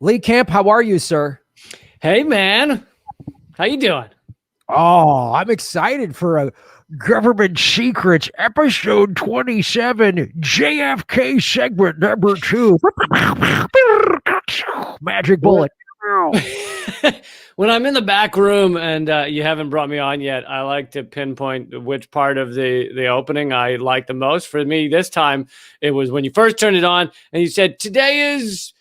Lee Camp, how are you, sir? Hey, man. How you doing? Oh, I'm excited for a Government Secrets episode 27, JFK segment number 2. Magic bullet. When I'm in the back room and you haven't brought me on yet, I like to pinpoint which part of the opening I like the most. For me, this time, it was when you first turned it on and you said, today is,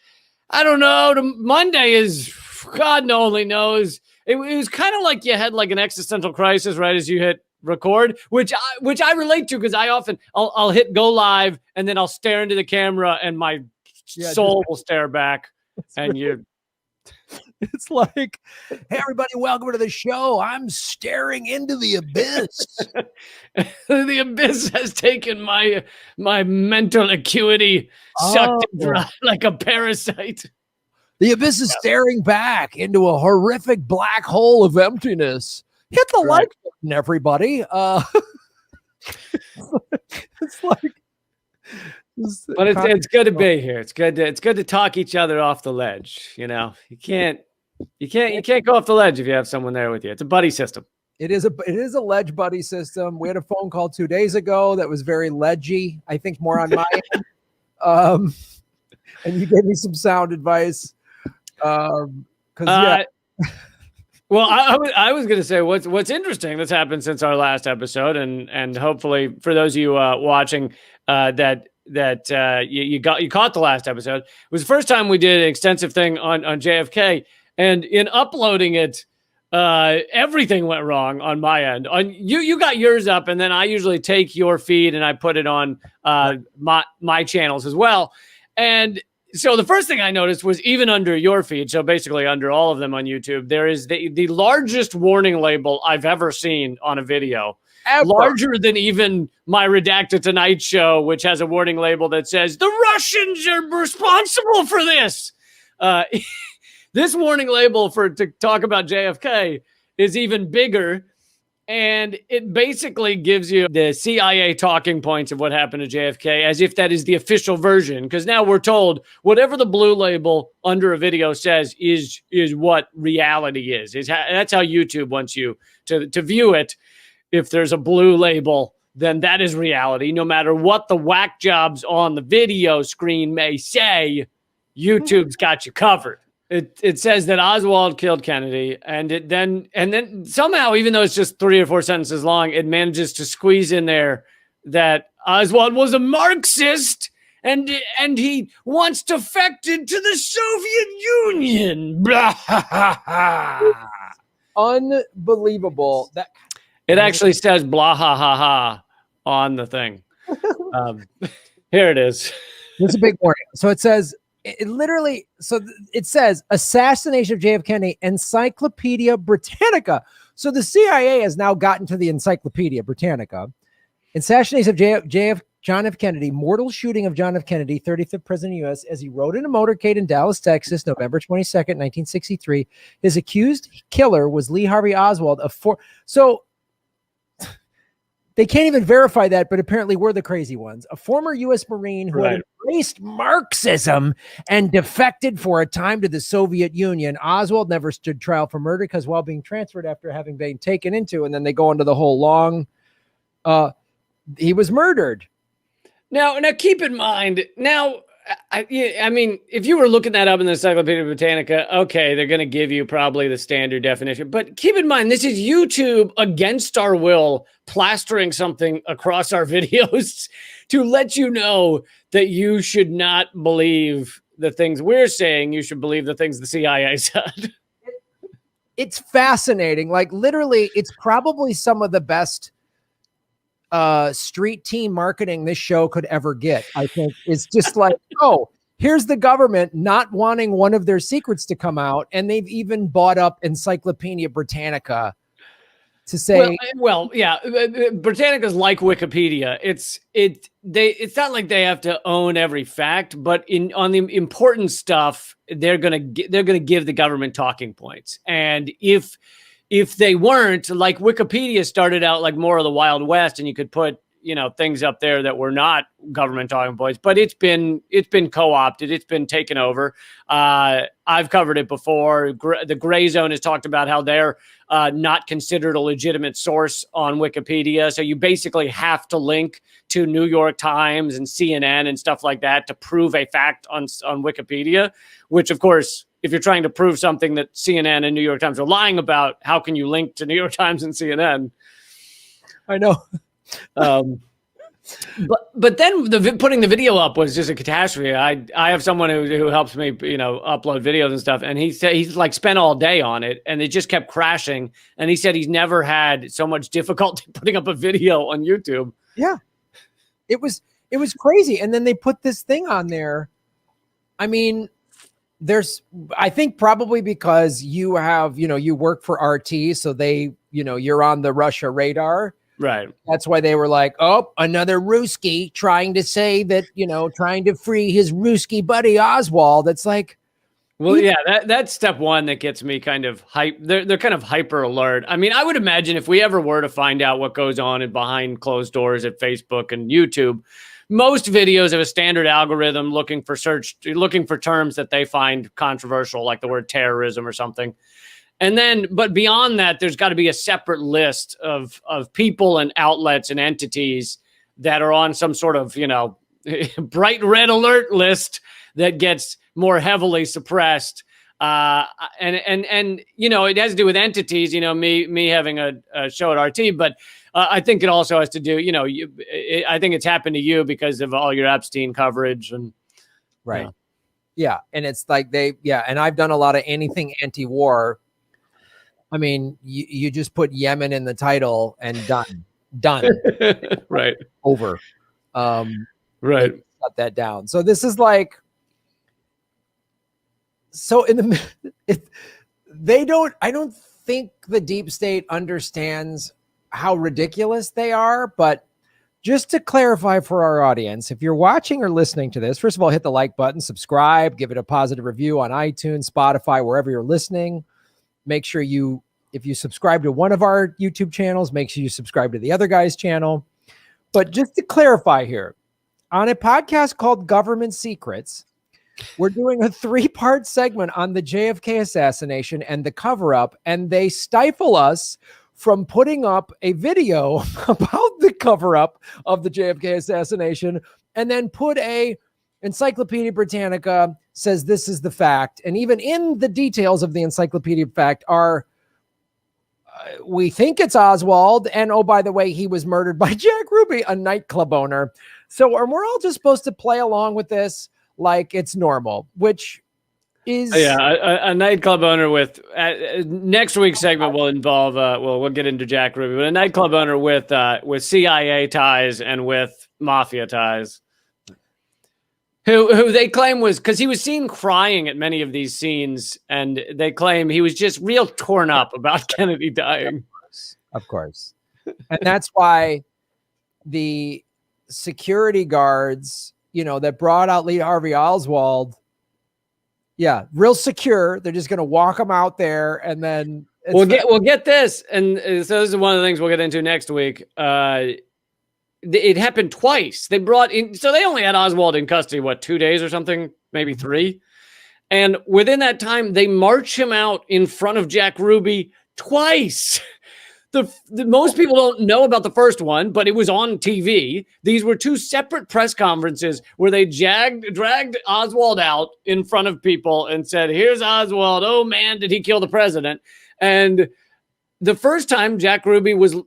I don't know, Monday is, God only knows. It was kind of like you had like an existential crisis right as you hit record, which I relate to because I often, I'll hit go live and then I'll stare into the camera and my soul will stare back and you... It's like, hey, everybody, welcome to the show. I'm staring into the abyss. The abyss has taken my mental acuity, sucked it dry like a parasite. The abyss is staring back into a horrific black hole of emptiness. Hit the like button, everybody. It's like... But it's good to be here. It's good to talk each other off the ledge. You know, you can't go off the ledge if you have someone there with you. It's a buddy system. It is a ledge buddy system. We had a phone call 2 days ago that was very ledgy. I think more on my end. And you gave me some sound advice. Well, I was going to say what's interesting that's happened since our last episode, and hopefully for those of you watching that you caught the last episode. It was the first time we did an extensive thing on JFK, and in uploading it, everything went wrong on my end. On you got yours up, and then I usually take your feed and I put it on my channels as well. And so the first thing I noticed was even under your feed, so basically under all of them on YouTube, there is the largest warning label I've ever seen on a video. Ever. Larger than even my Redacted Tonight show, which has a warning label that says, the Russians are responsible for this. This warning label to talk about JFK is even bigger. And it basically gives you the CIA talking points of what happened to JFK as if that is the official version. Because now we're told whatever the blue label under a video says is what reality is. That's how YouTube wants you to view it. If there's a blue label, then that is reality. No matter what the whack jobs on the video screen may say, YouTube's got you covered. It says that Oswald killed Kennedy, and then somehow, even though it's just 3 or 4 sentences long, it manages to squeeze in there that Oswald was a Marxist and he once defected to the Soviet Union. Unbelievable. It actually says blah ha ha ha on the thing. Here it is. It's a big warning. So it says, it says assassination of JFK Kennedy, Encyclopedia Britannica. So the CIA has now gotten to the Encyclopedia Britannica. Assassination of John F. Kennedy, mortal shooting of John F. Kennedy, 35th president of the U.S. as he rode in a motorcade in Dallas, Texas, November 22nd, 1963. His accused killer was Lee Harvey Oswald. So they can't even verify that, but apparently we're the crazy ones. A former U.S. Marine who had embraced Marxism and defected for a time to the Soviet Union. Oswald never stood trial for murder because while being transferred after having been taken into, and then they go into the whole long, he was murdered. Now keep in mind, I mean, if you were looking that up in the Encyclopedia Britannica, okay, they're going to give you probably the standard definition. But keep in mind, this is YouTube against our will plastering something across our videos to let you know that you should not believe the things we're saying. You should believe the things the CIA said. It's fascinating. Like, literally, it's probably some of the best street team marketing this show could ever get. I think it's just like, oh, here's the government not wanting one of their secrets to come out, and they've even bought up Encyclopedia Britannica to say, well, yeah, Britannica's like Wikipedia. It's not like they have to own every fact, but on the important stuff, they're gonna give the government talking points, and if they weren't, like Wikipedia started out like more of the Wild West, and you could put things up there that were not government talking points, but it's been co-opted. It's been taken over. I've covered it before. The Gray Zone has talked about how they're not considered a legitimate source on Wikipedia. So you basically have to link to New York Times and CNN and stuff like that to prove a fact on Wikipedia, which of course, if you're trying to prove something that CNN and New York Times are lying about, how can you link to New York Times and CNN? I know. But then putting the video up was just a catastrophe. I have someone who helps me, upload videos and stuff. And he said he's like spent all day on it and it just kept crashing. And he said he's never had so much difficulty putting up a video on YouTube. Yeah, it was crazy. And then they put this thing on there. I mean, I think probably because you have, you work for RT. So they, you're on the Russia radar. Right. That's why they were like, oh, another Ruski trying to say that, trying to free his Ruski buddy Oswald. It's like, well, yeah, that's step one that gets me kind of hype. They're kind of hyper alert. I mean, I would imagine if we ever were to find out what goes on behind closed doors at Facebook and YouTube, most videos have a standard algorithm looking for terms that they find controversial, like the word terrorism or something. And then, but beyond that, there's got to be a separate list of people and outlets and entities that are on some sort of, bright red alert list that gets more heavily suppressed. And it has to do with entities, me having a show at RT, but I think it also has to do, I think it's happened to you because of all your Epstein coverage and right. Yeah. And it's like and I've done a lot of anything anti-war. I mean, you just put Yemen in the title and done. Right. Over. Right. Shut that down. So this is like, so I don't think the deep state understands how ridiculous they are, but just to clarify for our audience, if you're watching or listening to this, first of all, hit the like button, subscribe, give it a positive review on iTunes, Spotify, wherever you're listening. Make sure if you subscribe to one of our YouTube channels, make sure you subscribe to the other guy's channel. But just to clarify here, on a podcast called Government Secrets, we're doing a 3-part segment on the JFK assassination and the cover-up, and they stifle us from putting up a video about the cover-up of the JFK assassination and then put a Encyclopedia Britannica says this is the fact. And even in the details of the Encyclopedia fact are, we think it's Oswald. And oh, by the way, he was murdered by Jack Ruby, a nightclub owner. So we're all just supposed to play along with this like it's normal, which is... Yeah, a nightclub owner with... next week's segment will involve... we'll get into Jack Ruby, but a nightclub owner with CIA ties and with mafia ties. Who they claim was, because he was seen crying at many of these scenes, and they claim he was just real torn up about Kennedy dying. Of course. And that's why the security guards, that brought out Lee Harvey Oswald, real secure. They're just going to walk him out there, and then we'll get this. And so this is one of the things we'll get into next week. It happened twice. They brought in, so they only had Oswald in custody, 2 days or something, maybe 3. And within that time, they march him out in front of Jack Ruby twice. The most people don't know about the first one, but it was on TV. These were 2 separate press conferences where they dragged Oswald out in front of people and said, here's Oswald. Oh man, did he kill the president? And the first time, Jack Ruby was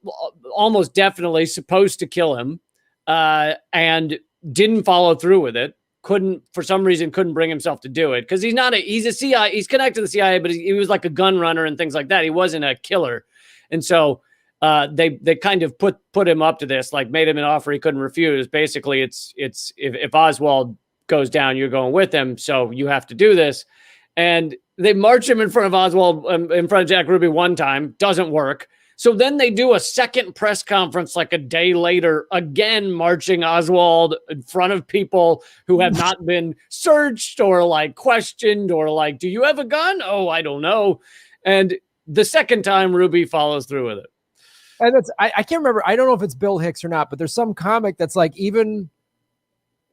almost definitely supposed to kill him and didn't follow through with it. For some reason, couldn't bring himself to do it because he's a CIA. He's connected to the CIA, but he was like a gun runner and things like that. He wasn't a killer. And so they kind of put him up to this, like made him an offer he couldn't refuse. Basically, it's if Oswald goes down, you're going with him. So you have to do this. And they march him in front of Oswald, in front of Jack Ruby one time. Doesn't work. So then they do a second press conference like a day later, again marching Oswald in front of people who have not been searched or like questioned or like, do you have a gun? Oh, I don't know. And the second time, Ruby follows through with it. And I can't remember. I don't know if it's Bill Hicks or not, but there's some comic that's like, even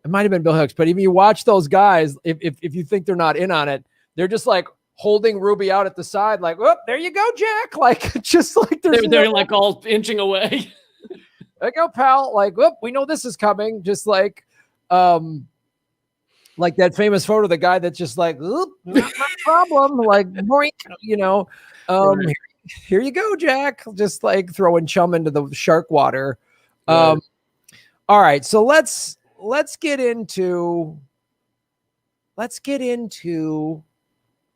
it might have been Bill Hicks, but even you watch those guys, if you think they're not in on it, they're just like holding Ruby out at the side, like, oh, there you go, Jack. Like, just like they're like all inching away. There you go, pal. Like, whoop, we know this is coming. Just like that famous photo of the guy that's just like, oop, not my problem. Like, boink, right. Here you go, Jack. Just like throwing chum into the shark water. Right. All right, so let's get into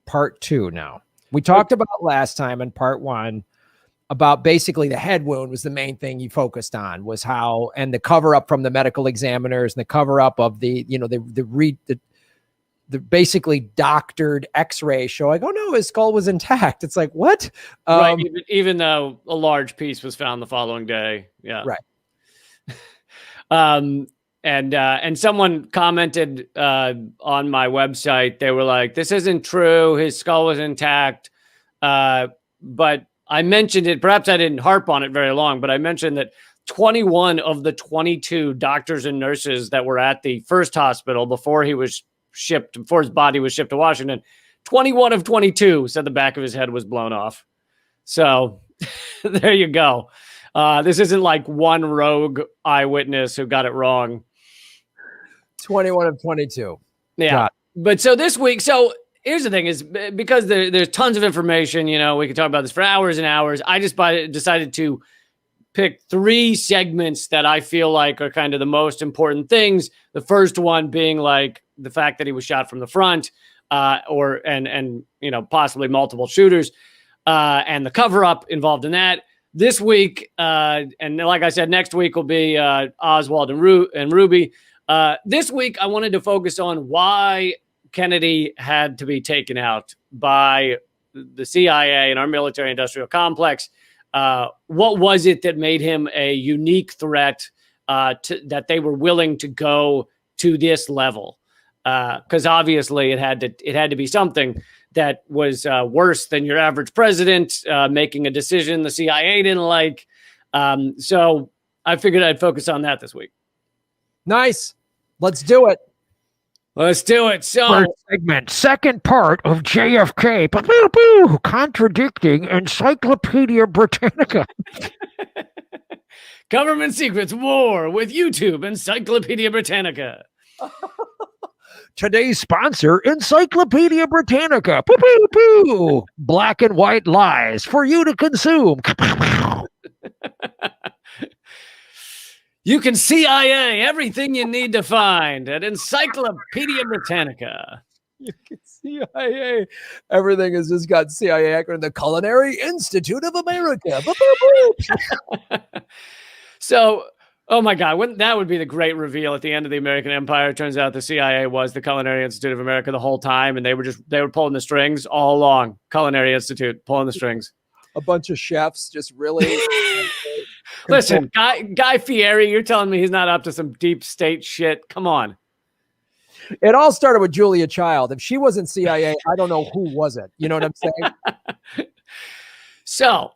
part 2 now. We talked about last time in part 1 about basically the head wound was the main thing you focused on, was how, and the cover up from the medical examiners and the cover up of the basically doctored x-ray showing, oh no, his skull was intact. It's like, what? Right. Even though a large piece was found the following day. Yeah. Right. And someone commented on my website, they were like, this isn't true. His skull was intact. But I mentioned it, perhaps I didn't harp on it very long, but I mentioned that 21 of the 22 doctors and nurses that were at the first hospital before his body was shipped to Washington, 21 of 22 said the back of his head was blown off. So there you go. This isn't like one rogue eyewitness who got it wrong. 21 of 22. Yeah. But so this week, here's the thing is, because there's tons of information, we could talk about this for hours and hours. I just decided to pick 3 segments that I feel like are kind of the most important things. The first one being like the fact that he was shot from the front, and possibly multiple shooters, and the cover up involved in that. This week, and like I said, next week will be Oswald and Ruby. This week, I wanted to focus on why Kennedy had to be taken out by the CIA and our military-industrial complex. What was it that made him a unique threat that they were willing to go to this level? Because obviously it had to be something that was worse than your average president making a decision the CIA didn't like. So I figured I'd focus on that this week. Nice. Let's do it. So first segment, second part of JFK, contradicting Encyclopedia Britannica. Government secrets war with YouTube Encyclopedia Britannica. Today's sponsor, Encyclopedia Britannica. Black and white lies for you to consume. You can CIA everything you need to find at Encyclopedia Britannica. You can CIA. Everything has just got CIA acronym. The Culinary Institute of America. So, oh my God, that would be the great reveal at the end of the American Empire. It turns out the CIA was the Culinary Institute of America the whole time, and they were pulling the strings all along. Culinary Institute pulling the strings. A bunch of chefs just really. Listen, Guy Fieri, you're telling me he's not up to some deep state shit? Come on. It all started with Julia Child. If she wasn't CIA, I don't know who was it. You know what I'm saying? So,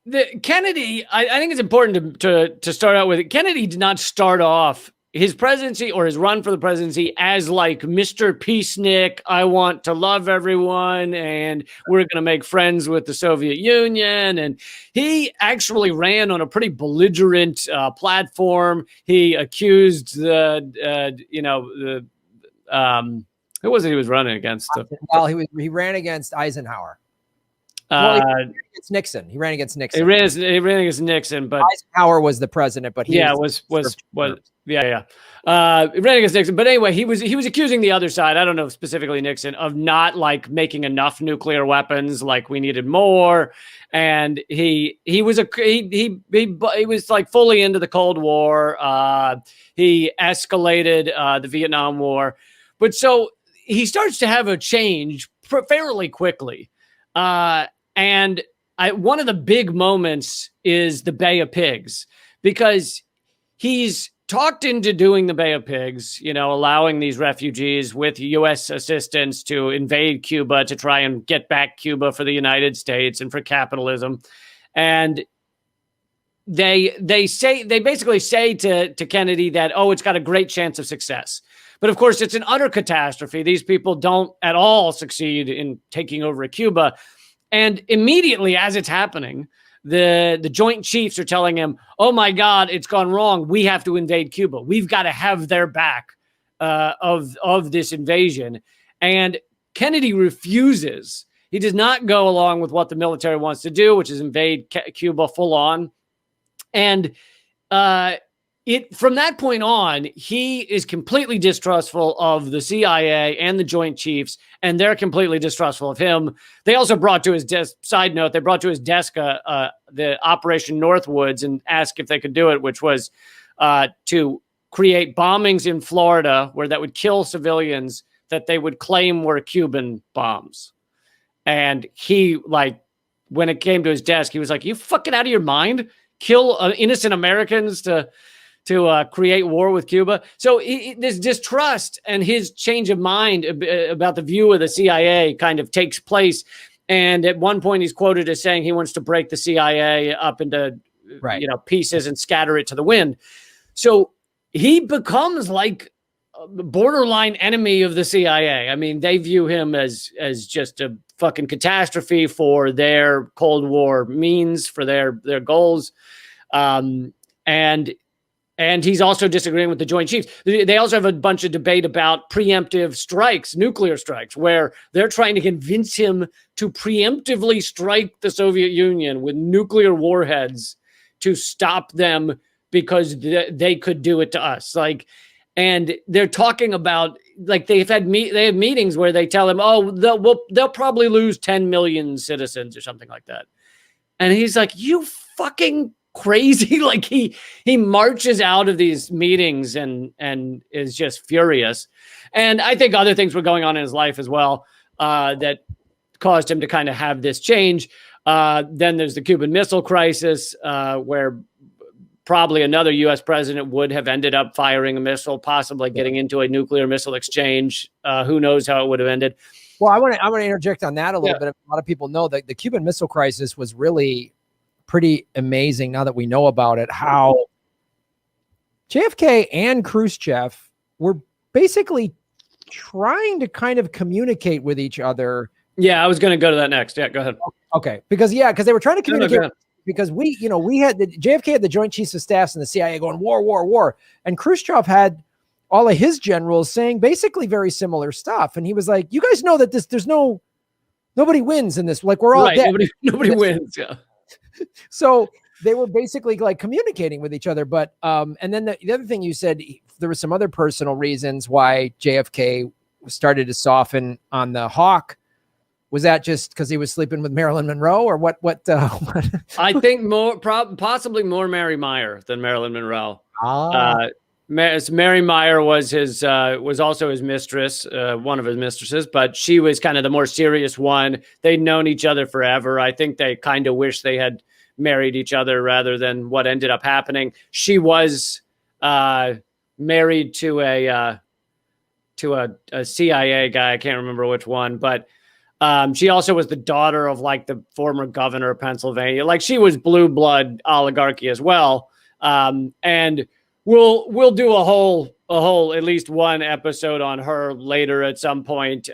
the Kennedy, I think it's important to start out with it. Kennedy did not start off his presidency or his run for the presidency as like Mr. Peacenik. I want to love everyone and we're going to make friends with the Soviet Union. And he actually ran on a pretty belligerent platform. He accused who was it he was running against? Well, he ran against Eisenhower. He ran against Nixon. He ran against Nixon. He ran against Nixon, but Eisenhower was the president. But he he ran against Nixon. But anyway, he was accusing the other side. I don't know specifically Nixon of not like making enough nuclear weapons. Like we needed more, and he was like fully into the Cold War. He escalated the Vietnam War, but so he starts to have a change fairly quickly. And one of the big moments is the Bay of Pigs, because he's talked into doing the Bay of Pigs, allowing these refugees with U.S. assistance to invade Cuba to try and get back Cuba for the United States and for capitalism. And they basically say to Kennedy that, oh, it's got a great chance of success. But of course, it's an utter catastrophe. These people don't at all succeed in taking over Cuba. And immediately as it's happening, the Joint Chiefs are telling him, oh my God, it's gone wrong. We have to invade Cuba. We've got to have their back of this invasion. And Kennedy refuses. He does not go along with what the military wants to do, which is invade Cuba full on. And from that point on, he is completely distrustful of the CIA and the Joint Chiefs, and they're completely distrustful of him. They also brought to his desk, side note, they brought to his desk the Operation Northwoods and asked if they could do it, which was to create bombings in Florida where that would kill civilians that they would claim were Cuban bombs. And he, like, when it came to his desk, he was like, you fucking out of your mind? Kill innocent Americans to create war with Cuba. So this distrust and his change of mind about the view of the CIA kind of takes place. And at one point, he's quoted as saying he wants to break the CIA up into pieces and scatter it to the wind. So he becomes like a borderline enemy of the CIA. I mean, they view him as just a fucking catastrophe for their Cold War means, for their goals. And he's also disagreeing with the Joint Chiefs. They also have a bunch of debate about preemptive strikes, nuclear strikes, where they're trying to convince him to preemptively strike the Soviet Union with nuclear warheads to stop them because they could do it to us. And they're talking about, like, they have meetings where they tell him, oh, they'll probably lose 10 million citizens or something like that. And he's like, you fucking crazy. Like, he marches out of these meetings and is just furious. And I think other things were going on in his life as well that caused him to kind of have this change. Then there's the Cuban Missile Crisis, where probably another U.S. president would have ended up firing a missile, possibly getting into a nuclear missile exchange. Who knows how it would have ended. Well, I want to interject on that a little bit. A lot of people know that the Cuban Missile Crisis was really pretty amazing now that we know about it, how JFK and Khrushchev were basically trying to kind of communicate with each other. Yeah, I was going to go to that next. Yeah, go ahead. Okay. Because they were trying to communicate because we had JFK had the Joint Chiefs of Staffs and the CIA going war, war, war. And Khrushchev had all of his generals saying basically very similar stuff. And he was like, you guys know that nobody wins in this. Like, we're all dead. Nobody wins. Yeah. So they were basically like communicating with each other. But and then the other thing you said, there were some other personal reasons why JFK started to soften on the hawk. Was that just because he was sleeping with Marilyn Monroe, or what? I think possibly more Mary Meyer than Marilyn Monroe. Mary Meyer was also his mistress, one of his mistresses, but she was kind of the more serious one. They'd known each other forever. I think they kind of wish they had married each other rather than what ended up happening. She was married to a CIA guy. I can't remember which one, but she also was the daughter of like the former governor of Pennsylvania. Like, she was blue blood oligarchy as well. And we'll do a whole at least one episode on her later at some point.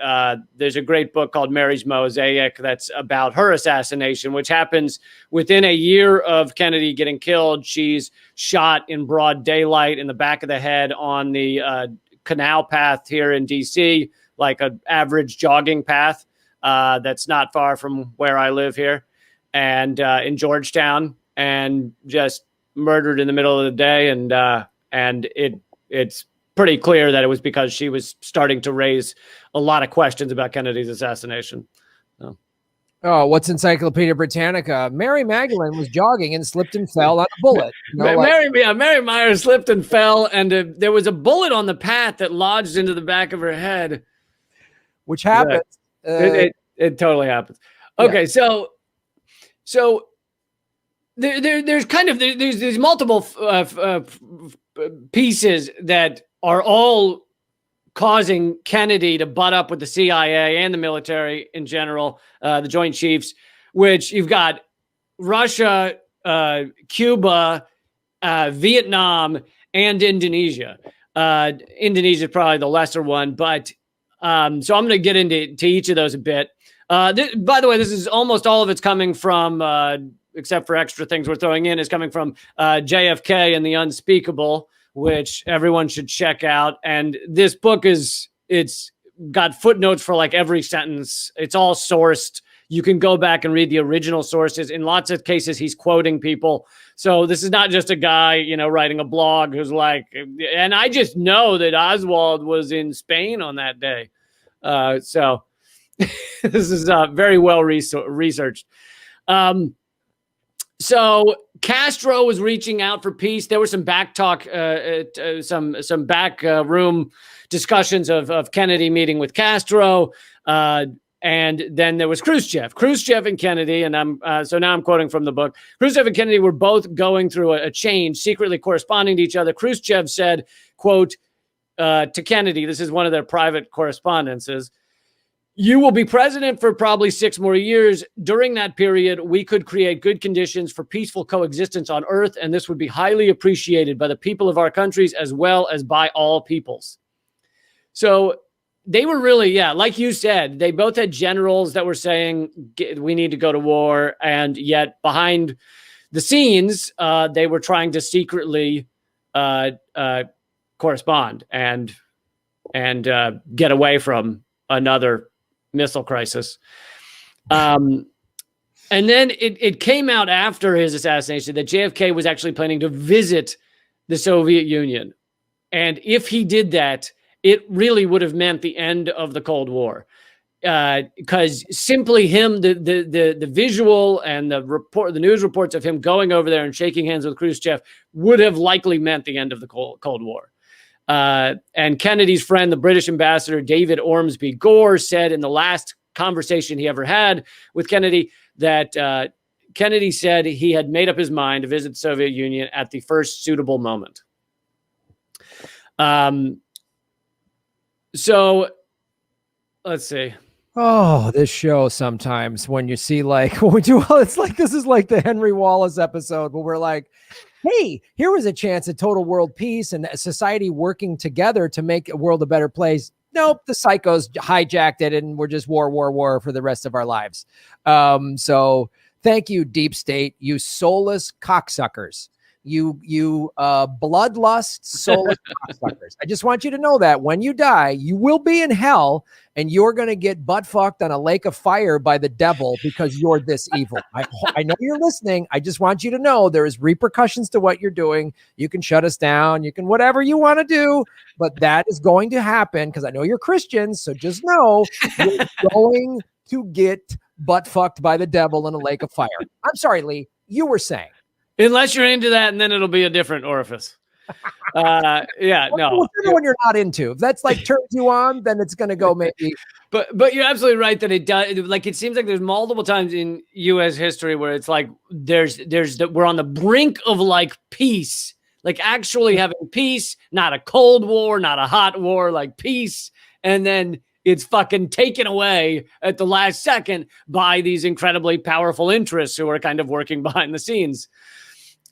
There's a great book called Mary's Mosaic that's about her assassination, which happens within a year of Kennedy getting killed. She's shot in broad daylight in the back of the head on the canal path here in DC, like an average jogging path that's not far from where I live here, and in Georgetown, and just murdered in the middle of the day. And it's pretty clear that it was because she was starting to raise a lot of questions about Kennedy's assassination. So. Oh, what's Encyclopedia Britannica? Mary Magdalene was jogging and slipped and fell on a bullet. Mary Meyer slipped and fell, and there was a bullet on the path that lodged into the back of her head. Which happens. It totally happens. Okay, yeah. So there's kind of there's multiple pieces that are all causing Kennedy to butt up with the CIA and the military in general, the Joint Chiefs, which you've got Russia, Cuba, Vietnam, and Indonesia. Indonesia is probably the lesser one, but so I'm going to get into each of those a bit. By the way, this is almost all of it's coming from, except for extra things we're throwing in, is coming from JFK and the Unspeakable, which everyone should check out. And this book it's got footnotes for like every sentence. It's all sourced. You can go back and read the original sources. In lots of cases, he's quoting people. So this is not just a guy, writing a blog who's like, and I just know that Oswald was in Spain on that day. So this is very well researched. So Castro was reaching out for peace. There was some back talk, some back room discussions of Kennedy meeting with Castro. And then there was Khrushchev and Kennedy. And so now I'm quoting from the book. Khrushchev and Kennedy were both going through a change, secretly corresponding to each other. Khrushchev said, quote, to Kennedy, this is one of their private correspondences, "You will be president for probably 6 more years. During that period, we could create good conditions for peaceful coexistence on Earth, and this would be highly appreciated by the people of our countries as well as by all peoples." So they were really, like you said, they both had generals that were saying we need to go to war, and yet behind the scenes, they were trying to secretly correspond and get away from another missile crisis. And then it came out after his assassination that JFK was actually planning to visit the Soviet Union. And if he did that, it really would have meant the end of the Cold War. Because simply him, the visual and the news reports of him going over there and shaking hands with Khrushchev would have likely meant the end of the Cold War. And Kennedy's friend, the British ambassador, David Ormsby Gore, said in the last conversation he ever had with Kennedy that Kennedy said he had made up his mind to visit the Soviet Union at the first suitable moment. So let's see. Oh, this show sometimes when you see when we do, it's like, this is like the Henry Wallace episode where we're like, hey, here was a chance at total world peace and society working together to make a world a better place. Nope, the psychos hijacked it and we're just war for the rest of our lives. So thank you, Deep State, you soulless cocksuckers. You bloodlust, soulless cocksuckers. I just want you to know that when you die, you will be in hell and you're going to get butt fucked on a lake of fire by the devil because you're this evil. I know you're listening. I just want you to know there is repercussions to what you're doing. You can shut us down. You can whatever you want to do, but that is going to happen because I know you're Christians. So just know you're going to get butt fucked by the devil in a lake of fire. I'm sorry, Lee, you were saying. Unless you're into that, and then it'll be a different orifice. No. When you're not into, if that's like turns you on, then it's going to go maybe. But you're absolutely right that it does. Like it seems like there's multiple times in U.S. history where it's like we're on the brink of like peace, like actually having peace, not a cold war, not a hot war, like peace, and then it's fucking taken away at the last second by these incredibly powerful interests who are kind of working behind the scenes.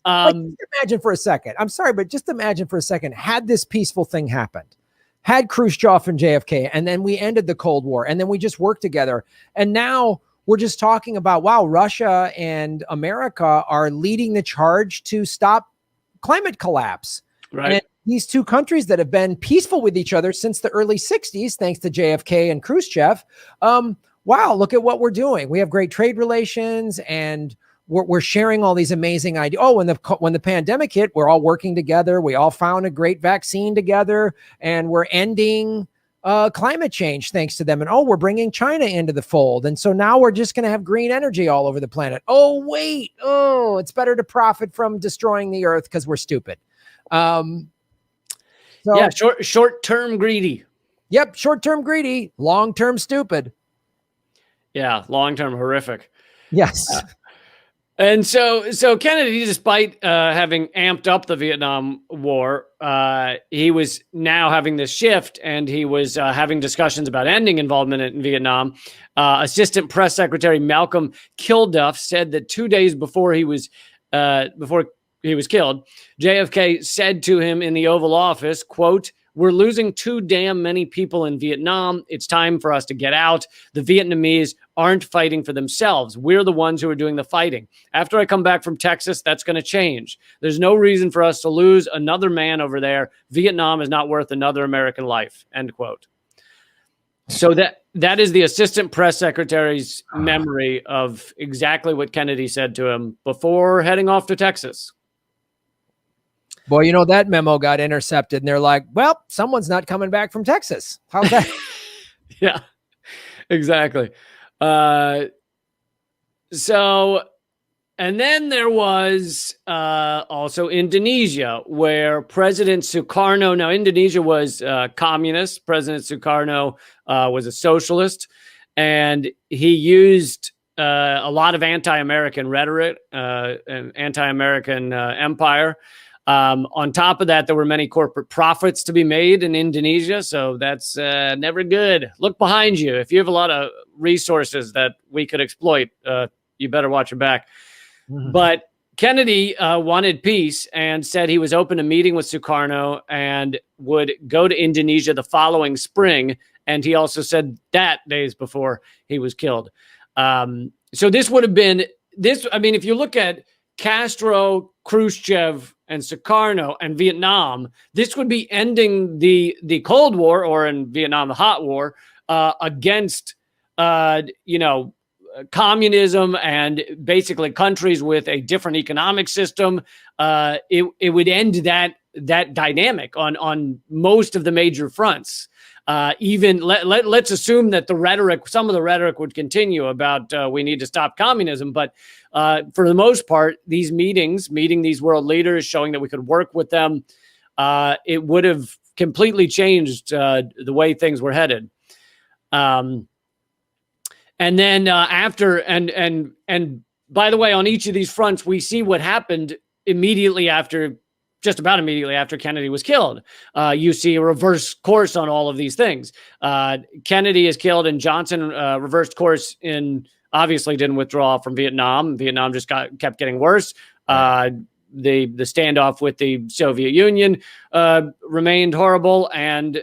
Just imagine for a second. I'm sorry, but just imagine for a second, had this peaceful thing happened, had Khrushchev and JFK, and then we ended the Cold War, and then we just worked together. And now we're just talking about, wow, Russia and America are leading the charge to stop climate collapse. Right. And these two countries that have been peaceful with each other since the early 60s, thanks to JFK and Khrushchev. Wow, look at what we're doing. We have great trade relations and we're sharing all these amazing ideas. Oh, when the pandemic hit, we're all working together. We all found a great vaccine together, and we're ending climate change thanks to them. And we're bringing China into the fold. And so now we're just going to have green energy all over the planet. Oh, wait. Oh, it's better to profit from destroying the earth because we're stupid. Short-term greedy. Yep, short-term greedy, long-term stupid. Yeah, long-term horrific. Yes. And so Kennedy, despite having amped up the Vietnam War, he was now having this shift, and he was having discussions about ending involvement in Vietnam. Assistant Press Secretary Malcolm Kilduff said that 2 days before he was killed, JFK said to him in the Oval Office, quote, "We're losing too damn many people in Vietnam. It's time for us to get out. The Vietnamese aren't fighting for themselves. We're the ones who are doing the fighting. After I come back from Texas, that's going to change. There's no reason for us to lose another man over there. Vietnam is not worth another American life," end quote. So that is the Assistant Press Secretary's memory of exactly what Kennedy said to him before heading off to Texas. Boy, you know, that memo got intercepted, and they're like, well, someone's not coming back from Texas. How's that? Yeah, exactly. And then there was also Indonesia, where President Sukarno, now Indonesia was communist. President Sukarno was a socialist, and he used a lot of anti-American rhetoric, and anti-American empire. On top of that, there were many corporate profits to be made in Indonesia, so that's never good. Look behind you. If you have a lot of resources that we could exploit, you better watch your back. Mm-hmm. But Kennedy wanted peace and said he was open to meeting with Sukarno and would go to Indonesia the following spring. And he also said that days before he was killed. So this would have been this. I mean, if you look at Castro, Khrushchev, and Sukarno and Vietnam, this would be ending the Cold War, or in Vietnam, the Hot War, against, communism and basically countries with a different economic system. It would end that dynamic on most of the major fronts. Even let's assume that some of the rhetoric would continue about we need to stop communism. But for the most part, these meeting these world leaders, showing that we could work with them, it would have completely changed the way things were headed. And then after, and by the way, on each of these fronts, we see what happened just about immediately after Kennedy was killed. You see a reverse course on all of these things. Kennedy is killed, and Johnson reversed course obviously didn't withdraw from Vietnam. Vietnam just kept getting worse. The standoff with the Soviet Union remained horrible, and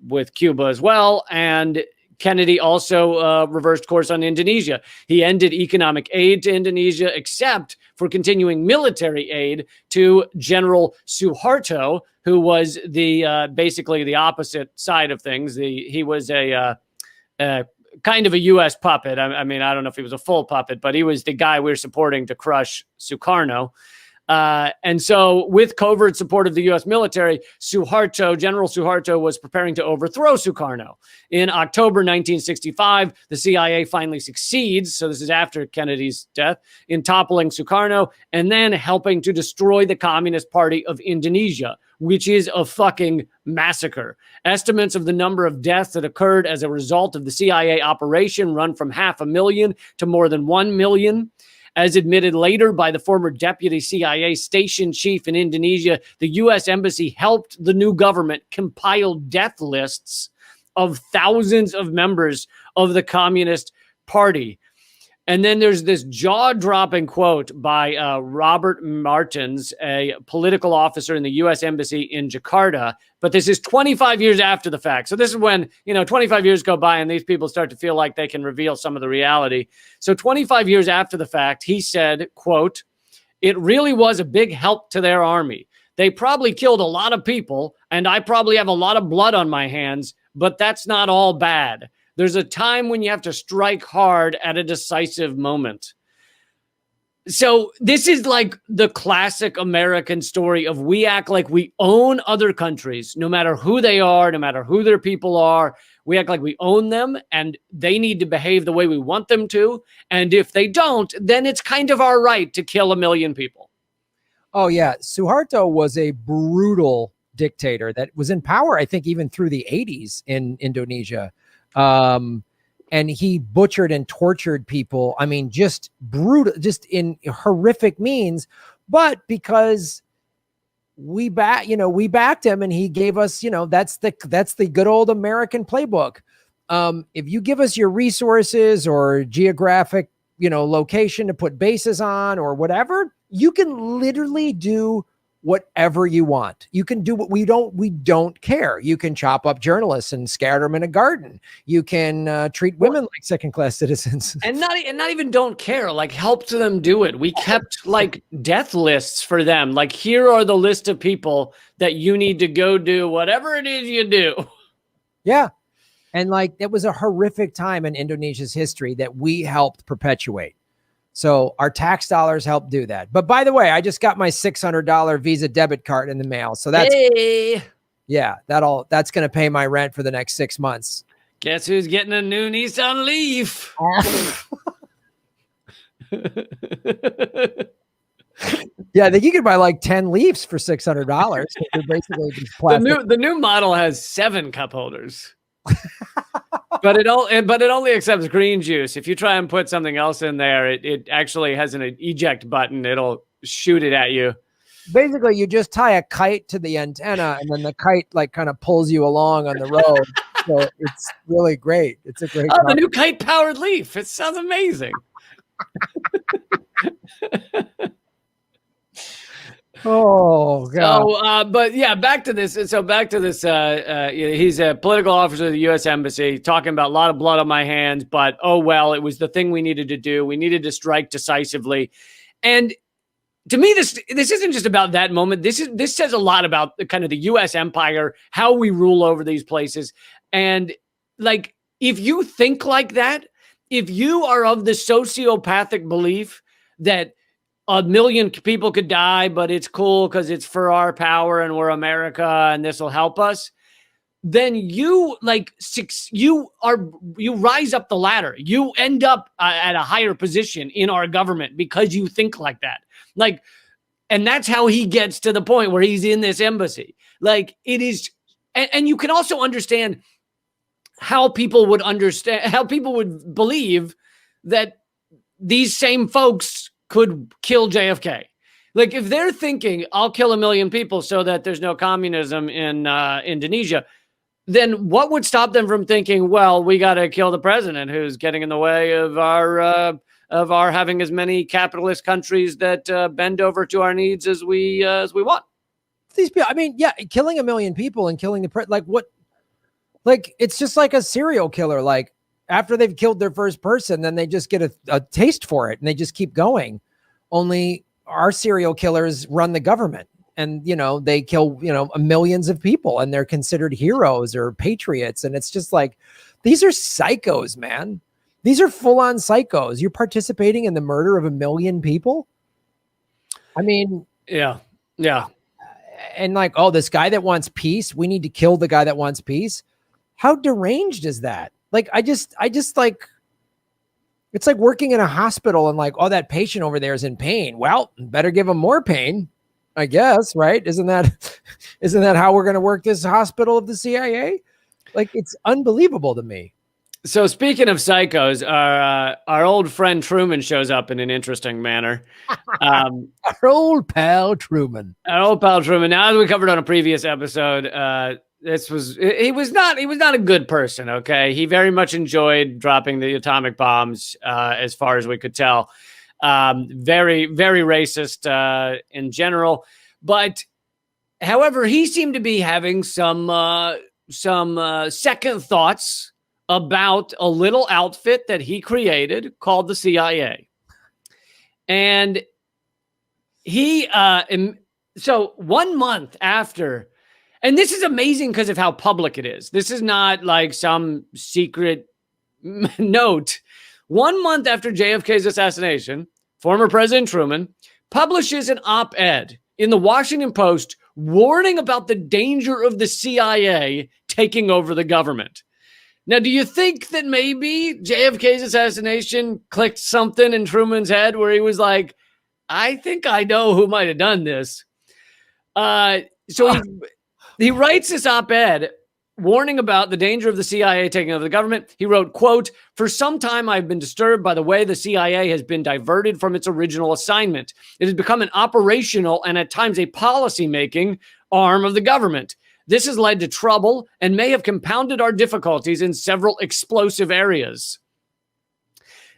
with Cuba as well. And Kennedy also reversed course on Indonesia. He ended economic aid to Indonesia, except for continuing military aid to General Suharto, who was basically the opposite side of things. He was a kind of a U.S. puppet. I mean, I don't know if he was a full puppet, but he was the guy we were supporting to crush Sukarno. And so with covert support of the U.S. military, General Suharto was preparing to overthrow Sukarno. In October 1965, the CIA finally succeeds, so this is after Kennedy's death, in toppling Sukarno and then helping to destroy the Communist Party of Indonesia, which is a fucking massacre. Estimates of the number of deaths that occurred as a result of the CIA operation run from 500,000 to more than 1 million. As admitted later by the former deputy CIA station chief in Indonesia, the U.S. Embassy helped the new government compile death lists of thousands of members of the Communist Party. And then there's this jaw-dropping quote by Robert Martins, a political officer in the U.S. Embassy in Jakarta. But this is 25 years after the fact. So this is when, 25 years go by and these people start to feel like they can reveal some of the reality. So 25 years after the fact, he said, quote, "It really was a big help to their army. They probably killed a lot of people, and I probably have a lot of blood on my hands, but that's not all bad. There's a time when you have to strike hard at a decisive moment." So this is like the classic American story of we act like we own other countries, no matter who they are, no matter who their people are. We act like we own them and they need to behave the way we want them to. And if they don't, then it's kind of our right to kill 1 million people. Oh, yeah. Suharto was a brutal dictator that was in power, I think, even through the 80s in Indonesia. and he butchered and tortured people. I mean, just brutal, just in horrific means. But because we backed him, and he gave us, that's the good old American playbook. If you give us your resources or geographic, location to put bases on or whatever, you can literally do whatever you want. You can do what we don't care. You can chop up journalists and scatter them in a garden. You can treat women like second-class citizens. And not even don't care, like help them do it. We kept like death lists for them. Like, here are the list of people that you need to go do whatever it is you do. Yeah. And like, it was a horrific time in Indonesia's history that we helped perpetuate. So our tax dollars helped do that. But by the way, I just got my $600 Visa debit card in the mail. So that's, yeah, that's going to pay my rent for the next 6 months. Guess who's getting a new Nissan Leaf? Yeah, I think you could buy like 10 Leafs for $600. They're basically just plastic. The new model has 7 cup holders. But it only accepts green juice. If you try and put something else in there, it actually has an eject button. It'll shoot it at you. Basically, you just tie a kite to the antenna, and then the kite like kind of pulls you along on the road. So it's really great. It's a great. Oh, the new kite-powered Leaf. It sounds amazing. Oh God. So, but yeah, back to this. So back to this. He's a political officer of the U.S. Embassy, talking about a lot of blood on my hands. But oh well, it was the thing we needed to do. We needed to strike decisively. And to me, this isn't just about that moment. This says a lot about the kind of the U.S. empire, how we rule over these places. And like, if you think like that, if you are of the sociopathic belief that 1 million people could die, but it's cool because it's for our power and we're America and this will help us, then you rise up the ladder. You end up at a higher position in our government because you think like that. Like, and that's how he gets to the point where he's in this embassy. Like, it is, and you can also understand how people would believe that these same folks could kill JFK. Like, if they're thinking, I'll kill 1 million people so that there's no communism in Indonesia, then what would stop them from thinking, well, we got to kill the president who's getting in the way of our having as many capitalist countries that bend over to our needs as we want? These people, I mean, yeah, killing 1 million people and killing like it's just like a serial killer. Like, after they've killed their first person, then they just get a taste for it and they just keep going. Only our serial killers run the government, and, they kill, millions of people, and they're considered heroes or patriots. And it's just like, these are psychos, man. These are full on psychos. You're participating in the murder of 1 million people. I mean, yeah. And like, oh, this guy that wants peace, we need to kill the guy that wants peace. How deranged is that? Like, I just like, it's like working in a hospital and like, oh, that patient over there is in pain. Well, better give him more pain, I guess, right? Isn't that how we're going to work this hospital of the CIA? Like, it's unbelievable to me. So speaking of psychos, our old friend Truman shows up in an interesting manner. Our old pal Truman. Now, as we covered on a previous episode, he was not a good person. Okay. He very much enjoyed dropping the atomic bombs, as far as we could tell. Very, very racist, in general, but however, he seemed to be having some second thoughts about a little outfit that he created called the CIA. And he, so 1 month after, and this is amazing because of how public it is. This is not like some secret note. 1 month after JFK's assassination, former President Truman publishes an op-ed in the Washington Post warning about the danger of the CIA taking over the government. Now, do you think that maybe JFK's assassination clicked something in Truman's head where he was like, I think I know who might have done this? So he writes this op-ed warning about the danger of the CIA taking over the government. He wrote, quote, "For some time, I've been disturbed by the way the CIA has been diverted from its original assignment. It has become an operational and at times a policy-making arm of the government. This has led to trouble and may have compounded our difficulties in several explosive areas."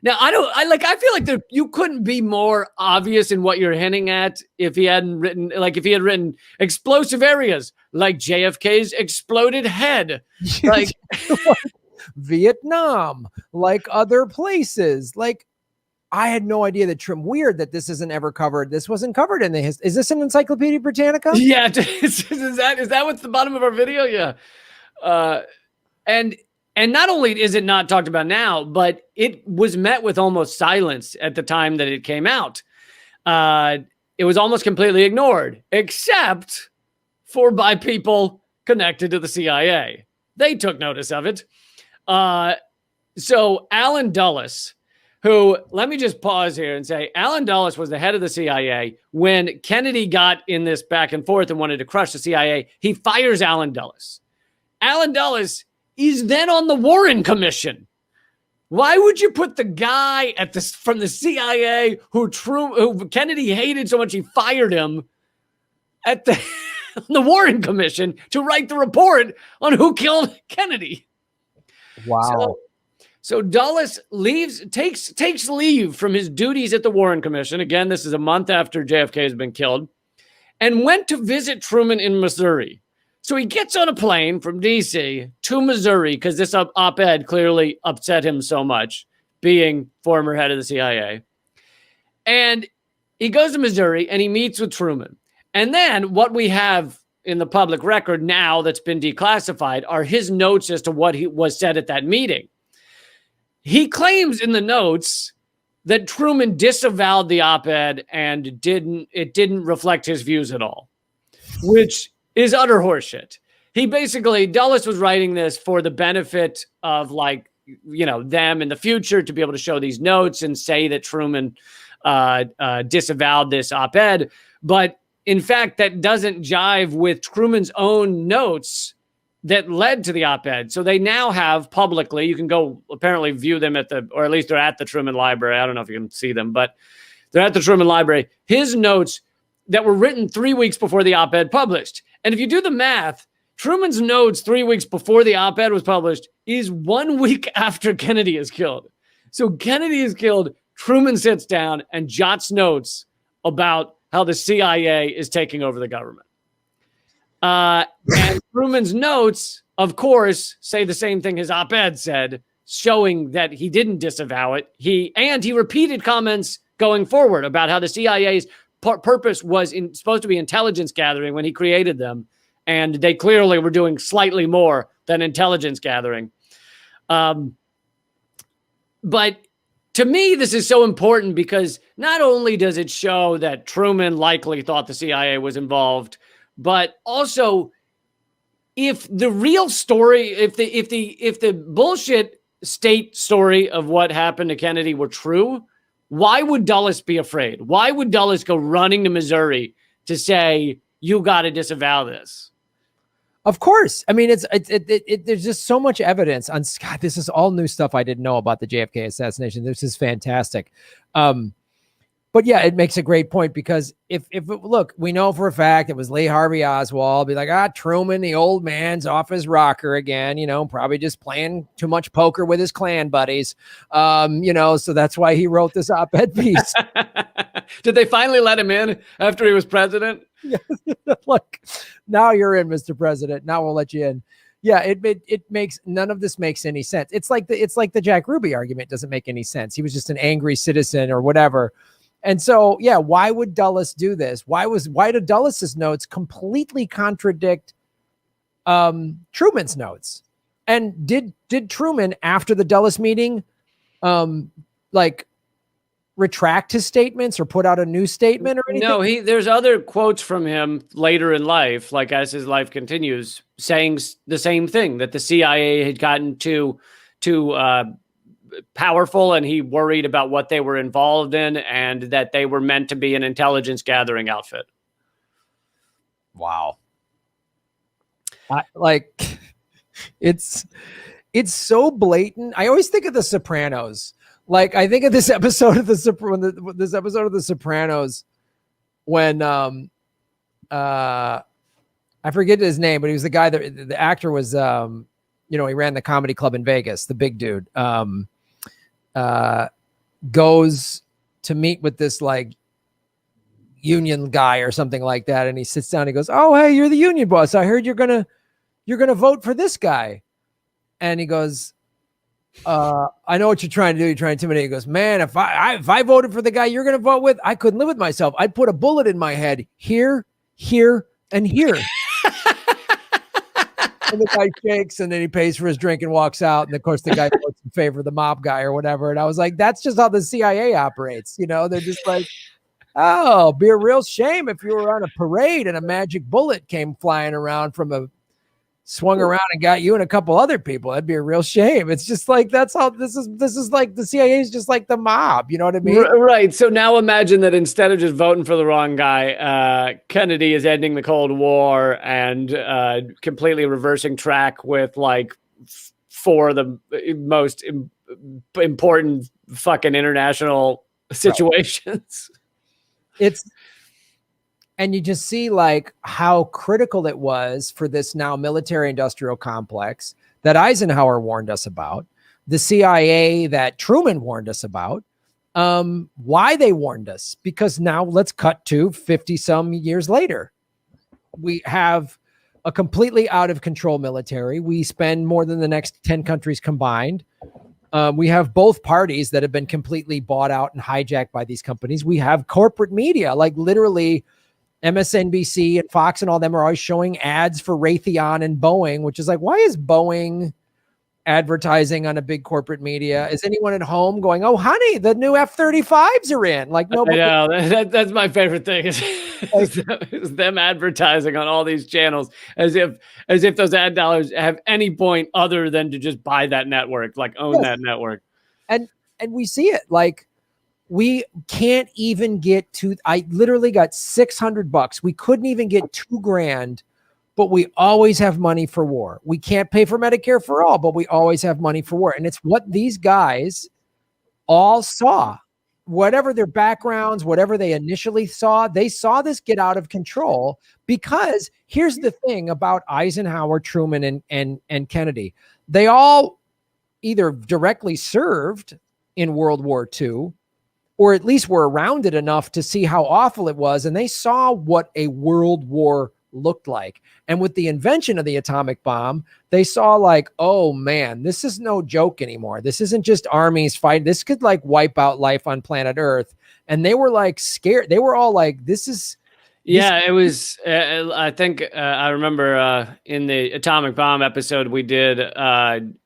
Now, I feel like you couldn't be more obvious in what you're hinting at if he had written explosive areas like JFK's exploded head, like Vietnam, like other places. Like, I had no idea that weird that this isn't ever covered. This wasn't covered in the history. Is this an Encyclopedia Britannica? Yeah. Is that what's the bottom of our video? Yeah. And not only is it not talked about now, but it was met with almost silence at the time that it came out. It was almost completely ignored, except by people connected to the CIA. They took notice of it. So Alan Dulles, who, let me just pause here and say, Alan Dulles was the head of the CIA. When Kennedy got in this back and forth and wanted to crush the CIA, he fires Alan Dulles. Alan Dulles is then on the Warren Commission. Why would you put the guy from the CIA who Kennedy hated so much he fired him at the Warren Commission to write the report on who killed Kennedy? Wow. So Dulles takes leave from his duties at the Warren Commission. Again, this is a month after JFK has been killed, and went to visit Truman in Missouri. So he gets on a plane from D.C. to Missouri because this op-ed clearly upset him so much, being former head of the CIA. And he goes to Missouri and he meets with Truman. And then what we have in the public record now that's been declassified are his notes as to what was said at that meeting. He claims in the notes that Truman disavowed the op-ed and it didn't reflect his views at all, which is utter horseshit. Dulles was writing this for the benefit of them in the future to be able to show these notes and say that Truman disavowed this op-ed. But in fact, that doesn't jive with Truman's own notes that led to the op-ed. So they now have publicly, you can go apparently view them or at least they're at the Truman Library. I don't know if you can see them, but they're at the Truman Library. His notes that were written 3 weeks before the op-ed published. And if you do the math, Truman's notes 3 weeks before the op-ed was published is 1 week after Kennedy is killed. So Kennedy is killed. Truman sits down and jots notes about how the CIA is taking over the government. And Truman's notes, of course, say the same thing his op-ed said, showing that he didn't disavow it. He repeated comments going forward about how the CIA's purpose was supposed to be intelligence gathering when he created them, and they clearly were doing slightly more than intelligence gathering. But to me, this is so important because not only does it show that Truman likely thought the CIA was involved, but also if the real story, if the bullshit state story of what happened to Kennedy were true, why would Dulles be afraid? Why would Dulles go running to Missouri to say, you got to disavow this? Of course. I mean, there's just so much evidence on Scott. This is all new stuff I didn't know about the JFK assassination. This is fantastic. But yeah, it makes a great point because if look, we know for a fact it was Lee Harvey Oswald. Be like, Truman, the old man's off his rocker again, probably just playing too much poker with his Klan buddies. So that's why he wrote this op-ed piece. Did they finally let him in after he was president? Yeah. Look, now you're in, Mr. President. Now we'll let you in. Yeah, it makes none of this makes any sense. It's like the Jack Ruby argument doesn't make any sense. He was just an angry citizen or whatever. And so, yeah, why would Dulles do this? Why did Dulles' notes completely contradict Truman's notes? And did Truman, after the Dulles meeting, retract his statements or put out a new statement or anything? No, there's other quotes from him later in life, like as his life continues, saying the same thing, that the CIA had gotten too powerful and he worried about what they were involved in and that they were meant to be an intelligence gathering outfit. Wow. It's so blatant. I always think of The Sopranos. Like I think of this episode of this episode of The Sopranos when I forget his name, but he was the guy that the actor was he ran the comedy club in Vegas, the big dude. Goes to meet with this like union guy or something like that, and he sits down and he goes, "Oh, hey, you're the union boss. I heard you're gonna vote for this guy." And he goes, "I know what you're trying to do. You're trying to intimidate." He goes, "Man, if I voted for the guy you're gonna vote with, I couldn't live with myself. I'd put a bullet in my head here, here, and here." And the guy shakes, and then he pays for his drink and walks out. And of course, the guy votes in favor of the mob guy or whatever. And I was like, that's just how the CIA operates. They're just like, oh, be a real shame if you were on a parade and a magic bullet came flying around swung around and got you and a couple other people. That'd be a real shame. It's just like, that's how this is like the CIA is just like the mob. You know what I mean? Right. So now imagine that instead of just voting for the wrong guy, Kennedy is ending the Cold War and completely reversing track with like four of the most important fucking international situations. And you just see like how critical it was for this now military industrial complex that Eisenhower warned us about, the CIA that Truman warned us about, why they warned us, because now let's cut to 50 some years later. We have a completely out of control military. We spend more than the next 10 countries combined. We have both parties that have been completely bought out and hijacked by these companies. We have corporate media, like literally MSNBC and Fox and all them are always showing ads for Raytheon and Boeing, which is like, why is Boeing advertising on a big corporate media? Is anyone at home going, "Oh, honey, the new F-35s are in"? Like, nobody. I know that's my favorite thing is them advertising on all these channels as if those ad dollars have any point other than to just buy that network, like own that network. And we see it like. We can't even get to, I literally got $600. We couldn't even get $2,000, but we always have money for war. We can't pay for Medicare for all, but we always have money for war. And it's what these guys all saw, whatever their backgrounds, whatever they initially saw, they saw this get out of control because here's the thing about Eisenhower, Truman, and Kennedy. They all either directly served in World War II, or at least were around it enough to see how awful it was. And they saw what a world war looked like. And with the invention of the atomic bomb, they saw like, oh man, this is no joke anymore. This isn't just armies fighting. This could like wipe out life on planet Earth. And they were like scared. They were all like, this is. Yeah, it was. I think I remember in the atomic bomb episode we did.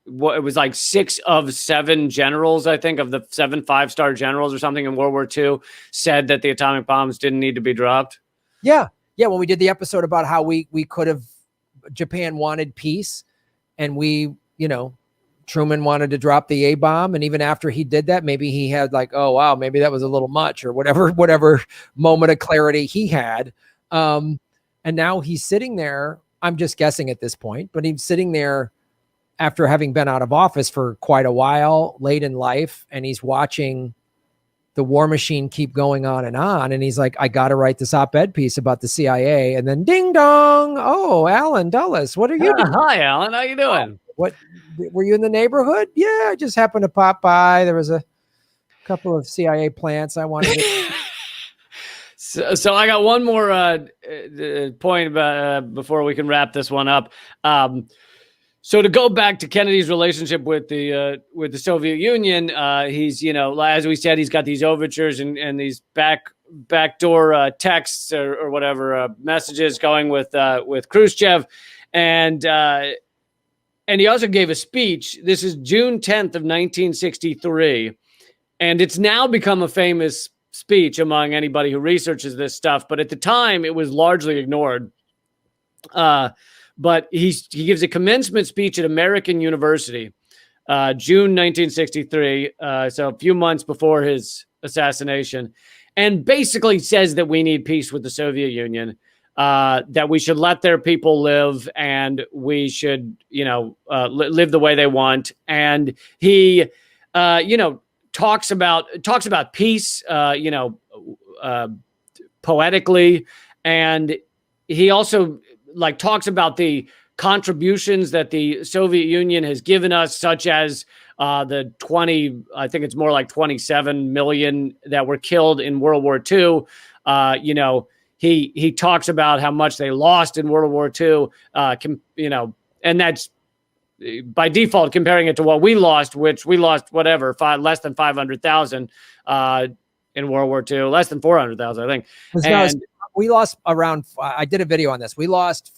What it was like 6 of 7 generals, I think, of the 7 5-star generals or something in World War II said that the atomic bombs didn't need to be dropped. Yeah. When we did the episode about how we could have, Japan wanted peace, and Truman wanted to drop the A-bomb. And even after he did that, maybe he had like, oh, wow, maybe that was a little much or whatever moment of clarity he had. And now he's sitting there. I'm just guessing at this point, but he's sitting there after having been out of office for quite a while, late in life. And he's watching the war machine keep going on. And he's like, I got to write this op-ed piece about the CIA. And then ding dong. Oh, Alan Dulles, what are you doing? Hi, Alan. How you doing? What were you in the neighborhood? Yeah, I just happened to pop by. There was a couple of CIA plants I wanted to. So I got one more point about, before we can wrap this one up. So to go back to Kennedy's relationship with the Soviet Union, he's, as we said, he's got these overtures and these backdoor texts or whatever messages going with Khrushchev, and he also gave a speech. This is June 10th of 1963, and it's now become a famous speech among anybody who researches this stuff. But at the time, it was largely ignored. But he gives a commencement speech at American University, June 1963, so a few months before his assassination, and basically says that we need peace with the Soviet Union. that we should let their people live and we should, live the way they want. And he, talks about peace, poetically. And he also talks about the contributions that the Soviet Union has given us, such as the 27 million that were killed in World War II. He talks about how much they lost in World War II, and that's by default comparing it to what we lost, which we lost less than 500,000 in World War II, less than 400,000, I think. And we lost around, I did a video on this. We lost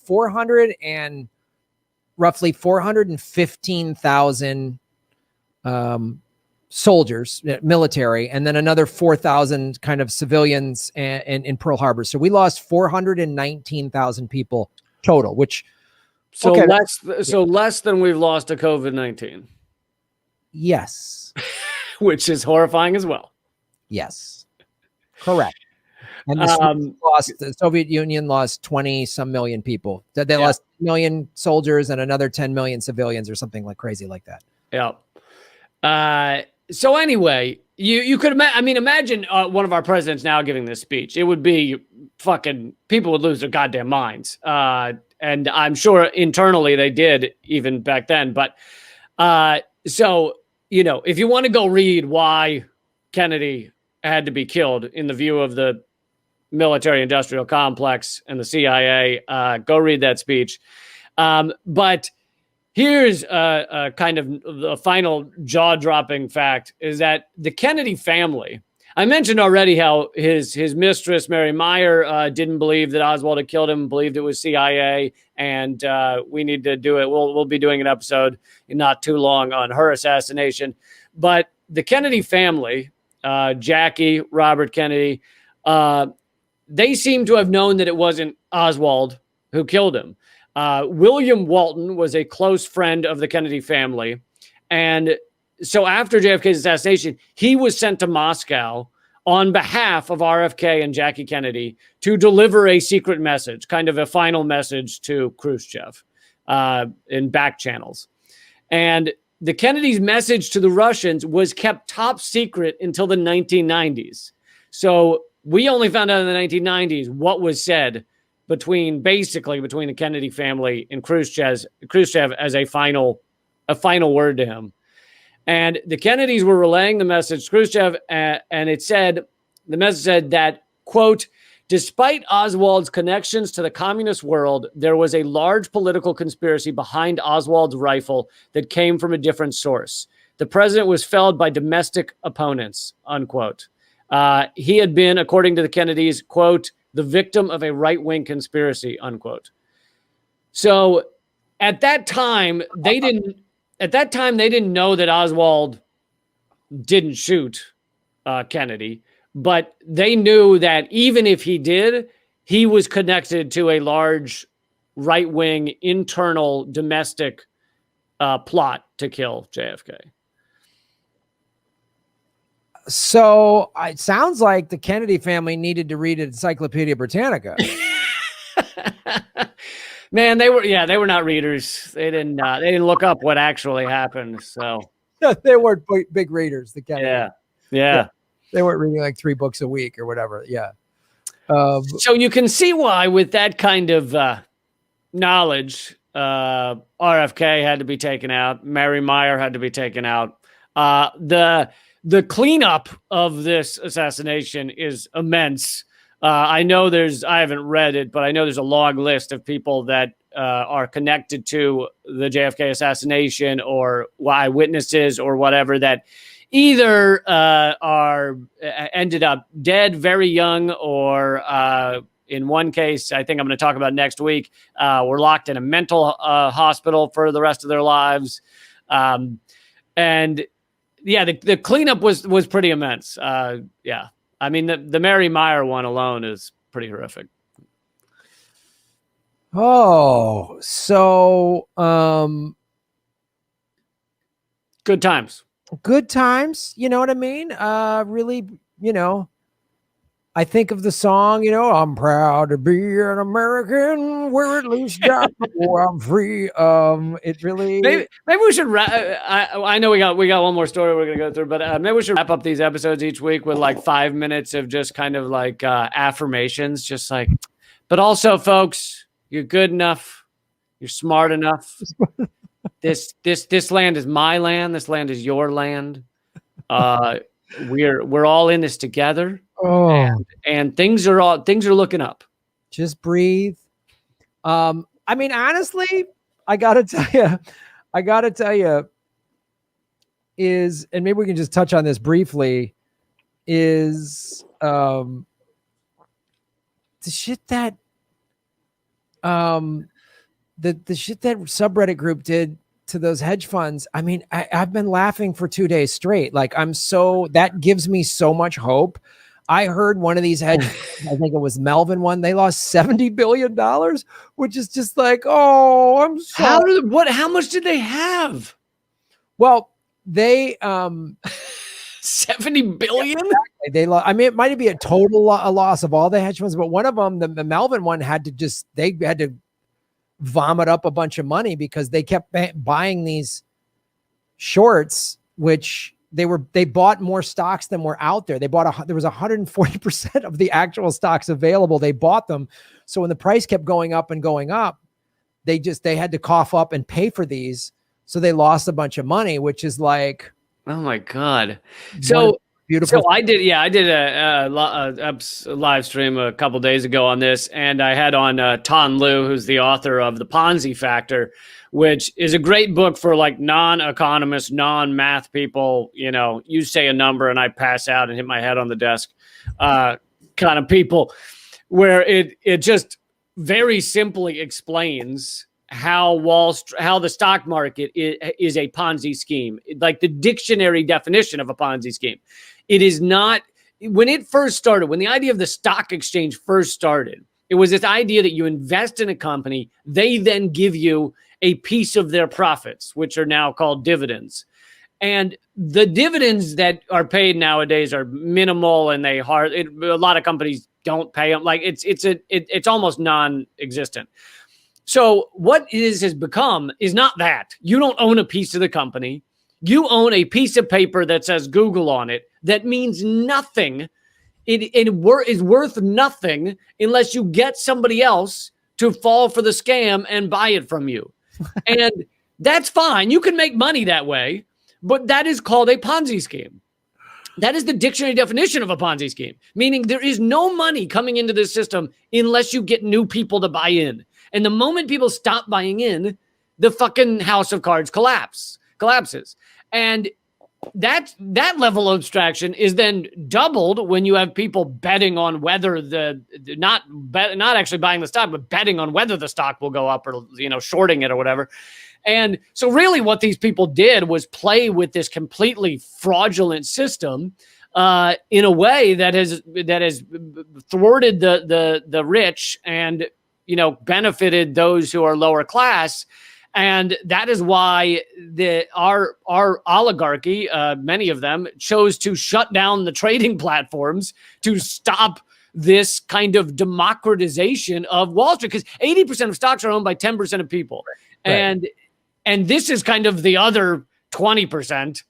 roughly 415,000 soldiers, military, and then another 4,000 kind of civilians in Pearl Harbor. So we lost 419,000 people total, which less than we've lost to COVID-19. Yes. Which is horrifying as well. Yes. Correct. And the Soviet Union lost 20 some million people. They lost 10 million soldiers and another 10 million civilians or something crazy like that. Yeah. So anyway, you could imagine one of our presidents now giving this speech. It would be people would lose their goddamn minds. And I'm sure internally they did even back then. But so, if you want to go read why Kennedy had to be killed in the view of the military industrial complex and the CIA, go read that speech. But here's a kind of the final jaw-dropping fact is that the Kennedy family, I mentioned already how his mistress, Mary Meyer, didn't believe that Oswald had killed him, believed it was CIA, and we need to do it. We'll be doing an episode in not too long on her assassination. But the Kennedy family, Jackie, Robert Kennedy, they seem to have known that it wasn't Oswald who killed him. William Walton was a close friend of the Kennedy family. And so after JFK's assassination, he was sent to Moscow on behalf of RFK and Jackie Kennedy to deliver a secret message, kind of a final message to Khrushchev in back channels. And the Kennedy's message to the Russians was kept top secret until the 1990s. So we only found out in the 1990s what was said between the Kennedy family and Khrushchev as a final word to him. And the Kennedys were relaying the message to Khrushchev, and the message said that, quote, despite Oswald's connections to the communist world, there was a large political conspiracy behind Oswald's rifle that came from a different source. The president was felled by domestic opponents, unquote. He had been, according to the Kennedys, quote, the victim of a right-wing conspiracy, unquote. So at that time, they didn't know that Oswald didn't shoot Kennedy, but they knew that even if he did, he was connected to a large right-wing internal domestic plot to kill JFK. So it sounds like the Kennedy family needed to read Encyclopedia Britannica. Man, they were not readers. They didn't look up what actually happened. So they weren't big readers. The Kennedy. Yeah. They weren't reading like 3 books a week or whatever. Yeah. So you can see why, with that kind of knowledge, RFK had to be taken out. Mary Meyer had to be taken out. The cleanup of this assassination is immense. I haven't read it, but I know there's a long list of people that are connected to the JFK assassination or eyewitnesses or whatever that either ended up dead very young or in one case, I think I'm going to talk about next week, were locked in a mental hospital for the rest of their lives. And yeah, the cleanup was pretty immense. Yeah. I mean, the Mary Meyer one alone is pretty horrific. Oh, so good times. Good times. You know what I mean? Really, I think of the song, I'm proud to be an American, where at least I'm free. It really. Maybe we should wrap. I know we got one more story we're gonna go through, but maybe we should wrap up these episodes each week with like 5 minutes of just kind of like affirmations, just like. But also, folks, you're good enough. You're smart enough. This land is my land. This land is your land. We're all in this together. Oh, and things are looking up. Just breathe. I mean, honestly, I gotta tell you, and maybe we can just touch on this briefly, is the shit that the shit that subreddit group did to those hedge funds. I mean, I've been laughing for 2 days straight. Like that gives me so much hope. I heard one of these hedge, I think it was Melvin one. They lost $70 billion, which is just like, oh, I'm sorry. How much did they have? Well, they 70 billion. Exactly. They lost. I mean, it might be a total loss of all the hedge funds, but one of them, the Melvin one, had to vomit up a bunch of money because they kept buying these shorts, which they bought more stocks than were out there. There was 140% of the actual stocks available. They bought them. So when the price kept going up and going up, they had to cough up and pay for these. So they lost a bunch of money, which is like, oh my God. So beautiful. So I did a live stream a couple days ago on this, and I had on Ton Liu, who's the author of The Ponzi Factor, which is a great book for like non-economists, non-math people. You say a number and I pass out and hit my head on the desk kind of people, where it just very simply explains how the stock market is a Ponzi scheme, like the dictionary definition of a Ponzi scheme. It is not, when it first started, when the idea of the stock exchange first started, it was this idea that you invest in a company, they then give you a piece of their profits, which are now called dividends. And the dividends that are paid nowadays are minimal, and a lot of companies don't pay them. Like it's almost non-existent. So what it has become is not that. You don't own a piece of the company. You own a piece of paper that says Google on it that means nothing. It is worth nothing unless you get somebody else to fall for the scam and buy it from you. And that's fine. You can make money that way, but that is called a Ponzi scheme. That is the dictionary definition of a Ponzi scheme, meaning there is no money coming into this system unless you get new people to buy in. And the moment people stop buying in, the fucking house of cards collapses. And that level of abstraction is then doubled when you have people betting on whether not actually buying the stock, but betting on whether the stock will go up or, shorting it or whatever. And so really what these people did was play with this completely fraudulent system in a way that has thwarted the rich and, benefited those who are lower class. And that is why our oligarchy, many of them, chose to shut down the trading platforms to stop this kind of democratization of Wall Street, because 80% of stocks are owned by 10% of people. Right. And this is kind of the other 20%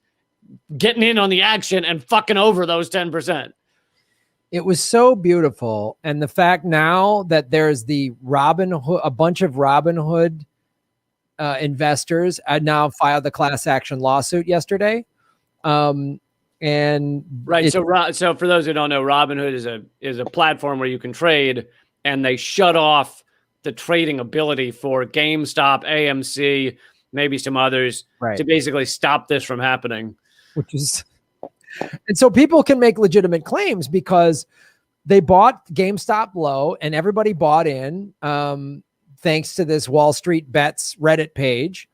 getting in on the action and fucking over those 10%. It was so beautiful. And the fact now that there's a bunch of Robinhood investors had now filed the class action lawsuit yesterday. So for those who don't know, Robinhood is a platform where you can trade, and they shut off the trading ability for GameStop, AMC, maybe some others, to basically stop this from happening. And so people can make legitimate claims because they bought GameStop low and everybody bought in, thanks to this Wall Street Bets Reddit page.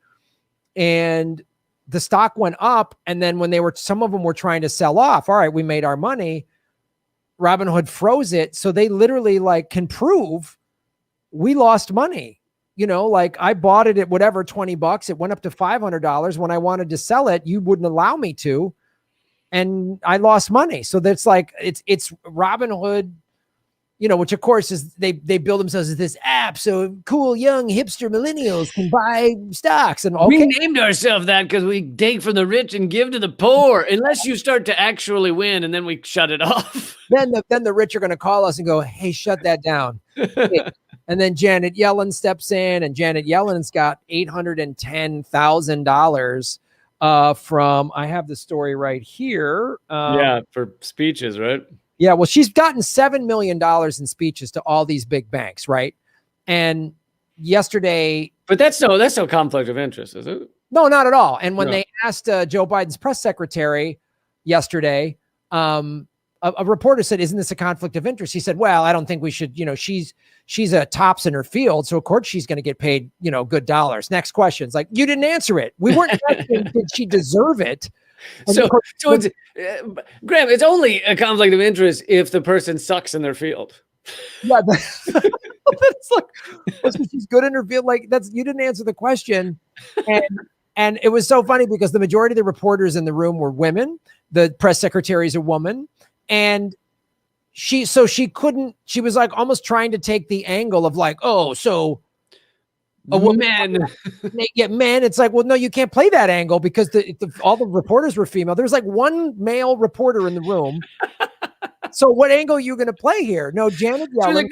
And the stock went up. And then when some of them were trying to sell off, all right, we made our money, Robinhood froze it. So they literally can prove we lost money. I bought it at whatever, $20. It went up to $500. When I wanted to sell it, you wouldn't allow me to. and I lost money. So that's like, it's Robinhood, you know, which of course is they build themselves as this app. So cool, young hipster millennials can buy stocks. And okay, we named ourselves that because we take from the rich and give to the poor, unless you start to actually win, and then we shut it off. Then the rich are going to call us and go, hey, shut that down. And then Janet Yellen steps in, and Janet Yellen's got $810,000 from, I have the story right here. Yeah, for speeches, right? Yeah, well, she's gotten $7 million in speeches to all these big banks, right? And yesterday... But that's no conflict of interest, is it? No, not at all. And when they asked Joe Biden's press secretary yesterday, a reporter said, isn't this a conflict of interest? He said, well, I don't think we should, you know, she's a tops in her field, so of course she's going to get paid, you know, good dollars. Next question. It's like, you didn't answer it. We weren't asking, did she deserve it? So it's Graham, it's only a conflict of interest if the person sucks in their field. Yeah, that's like, she's good in her field. Like, you didn't answer the question. And it was so funny because the majority of the reporters in the room were women. The press secretary is a woman. And she was like almost trying to take the angle of like, oh, so a woman, yeah, men. It's like, well, no, you can't play that angle because all the reporters were female. There's like one male reporter in the room. So what angle are you going to play here? No, Janet Yellen. Like,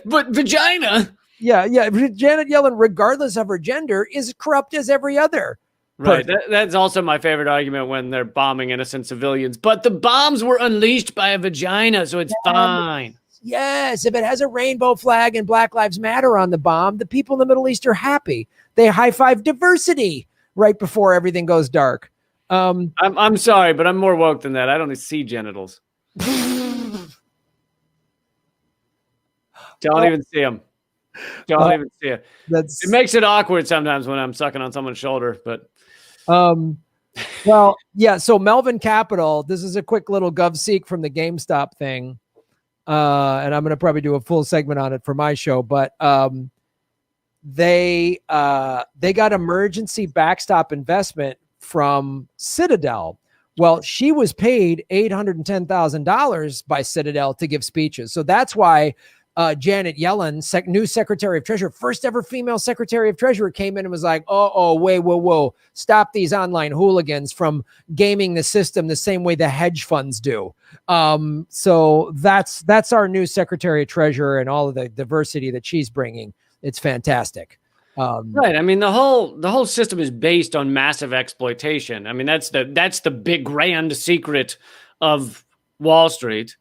but vagina. Yeah. Janet Yellen, regardless of her gender, is corrupt as every other. Right. That's also my favorite argument when they're bombing innocent civilians. But the bombs were unleashed by a vagina, so it's fine. Yes. If it has a rainbow flag and Black Lives Matter on the bomb, the people in the Middle East are happy. They high-five diversity right before everything goes dark. I'm sorry, but I'm more woke than that. I don't see genitals. Don't even see them. Don't even see it. It makes it awkward sometimes when I'm sucking on someone's shoulder, but well, yeah. So Melvin Capital, this is a quick little GovSeek from the GameStop thing. And I'm going to probably do a full segment on it for my show, but they got emergency backstop investment from Citadel. Well, she was paid $810,000 by Citadel to give speeches. So that's why Janet Yellen, new Secretary of Treasury, first ever female Secretary of Treasury, came in and was like, whoa, stop these online hooligans from gaming the system the same way the hedge funds do. So that's our new Secretary of Treasury and all of the diversity that she's bringing. It's fantastic. Right. I mean, the whole system is based on massive exploitation. I mean, that's the big grand secret of Wall Street.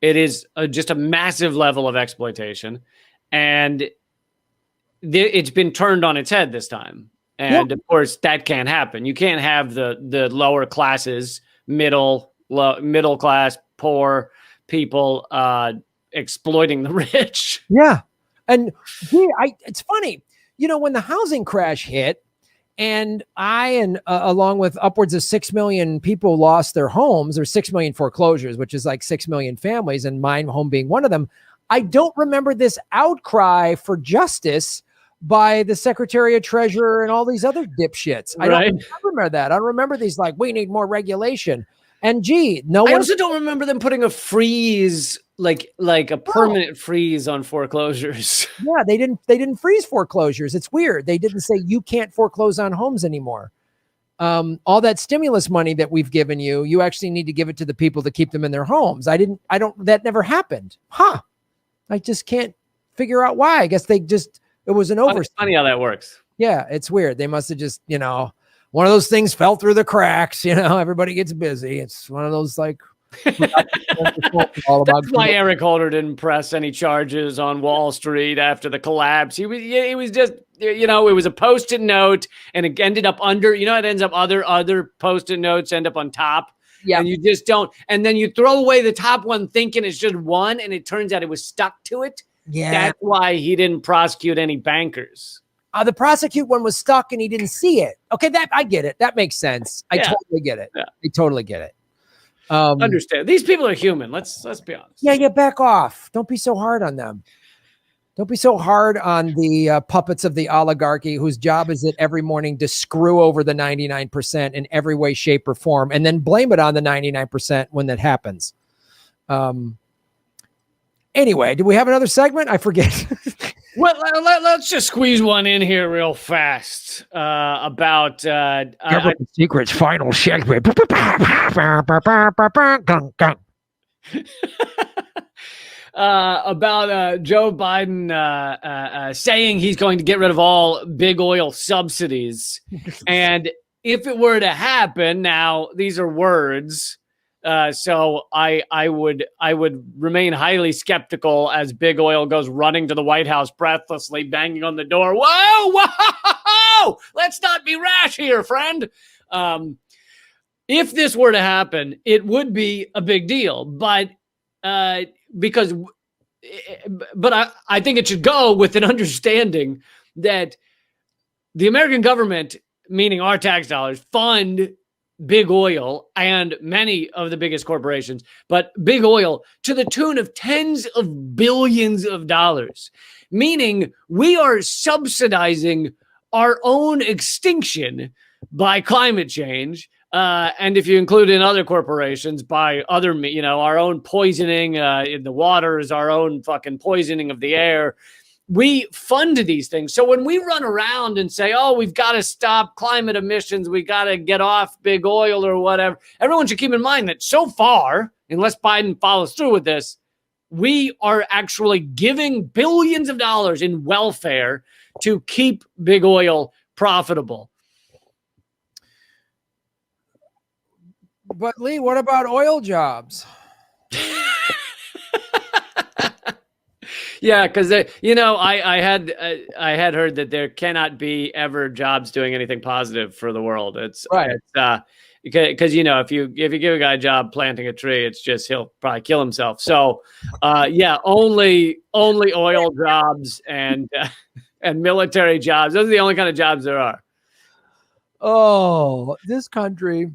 It is just a massive level of exploitation, and it's been turned on its head this time. And of course, that can't happen. You can't have the lower classes, middle class, poor people exploiting the rich. Yeah, and it's funny, you know, when the housing crash hit, and along with upwards of 6 million people lost their homes, or 6 million foreclosures, which is like 6 million families, and my home being one of them. I don't remember this outcry for justice by the Secretary of Treasury and all these other dipshits. I don't remember that. I don't remember these like, we need more regulation. And I also don't remember them putting a freeze, like a permanent freeze on foreclosures. Yeah, they didn't freeze foreclosures. It's weird. They didn't say you can't foreclose on homes anymore. All that stimulus money that we've given you, you actually need to give it to the people to keep them in their homes. That never happened. Huh. I just can't figure out why. I guess it was an oversight. Funny how that works. Yeah, it's weird. They must have just, one of those things fell through the cracks. Everybody gets busy. It's one of those like. That's why Eric Holder didn't press any charges on Wall Street after the collapse. He was just, it was a Post-it note, and it ended up under. It ends up other Post-it notes end up on top. Yeah, and you just don't. And then you throw away the top one, thinking it's just one, and it turns out it was stuck to it. Yeah, that's why he didn't prosecute any bankers. The prosecute one was stuck, and he didn't see it. Okay, I get it. That makes sense. I totally get it. Yeah. I totally get it. Understand. These people are human. Let's be honest. Yeah, back off. Don't be so hard on them. Don't be so hard on the puppets of the oligarchy whose job is it every morning to screw over the 99% in every way, shape, or form, and then blame it on the 99% when that happens. Anyway, do we have another segment? I forget. Well, let's just squeeze one in here real fast about Government Secrets final segment. About Joe Biden saying he's going to get rid of all big oil subsidies. And if it were to happen, now these are words, so I would remain highly skeptical as big oil goes running to the White House breathlessly, banging on the door. Whoa! Let's not be rash here, friend. If this were to happen, it would be a big deal, but I think it should go with an understanding that the American government, meaning our tax dollars, fund big oil and many of the biggest corporations, but big oil to the tune of tens of billions of dollars, meaning we are subsidizing our own extinction by climate change. And if you include in other corporations by other, our own poisoning in the waters, our own fucking poisoning of the air, we fund these things. So when we run around and say, oh, we've got to stop climate emissions, we got to get off big oil or whatever, everyone should keep in mind that so far, unless Biden follows through with this, we are actually giving billions of dollars in welfare to keep big oil profitable. But Lee, what about oil jobs? Yeah, because I had heard that there cannot be ever jobs doing anything positive for the world. It's right. Because if you give a guy a job planting a tree, it's just he'll probably kill himself. So only oil jobs and military jobs. Those are the only kind of jobs there are. Oh, this country.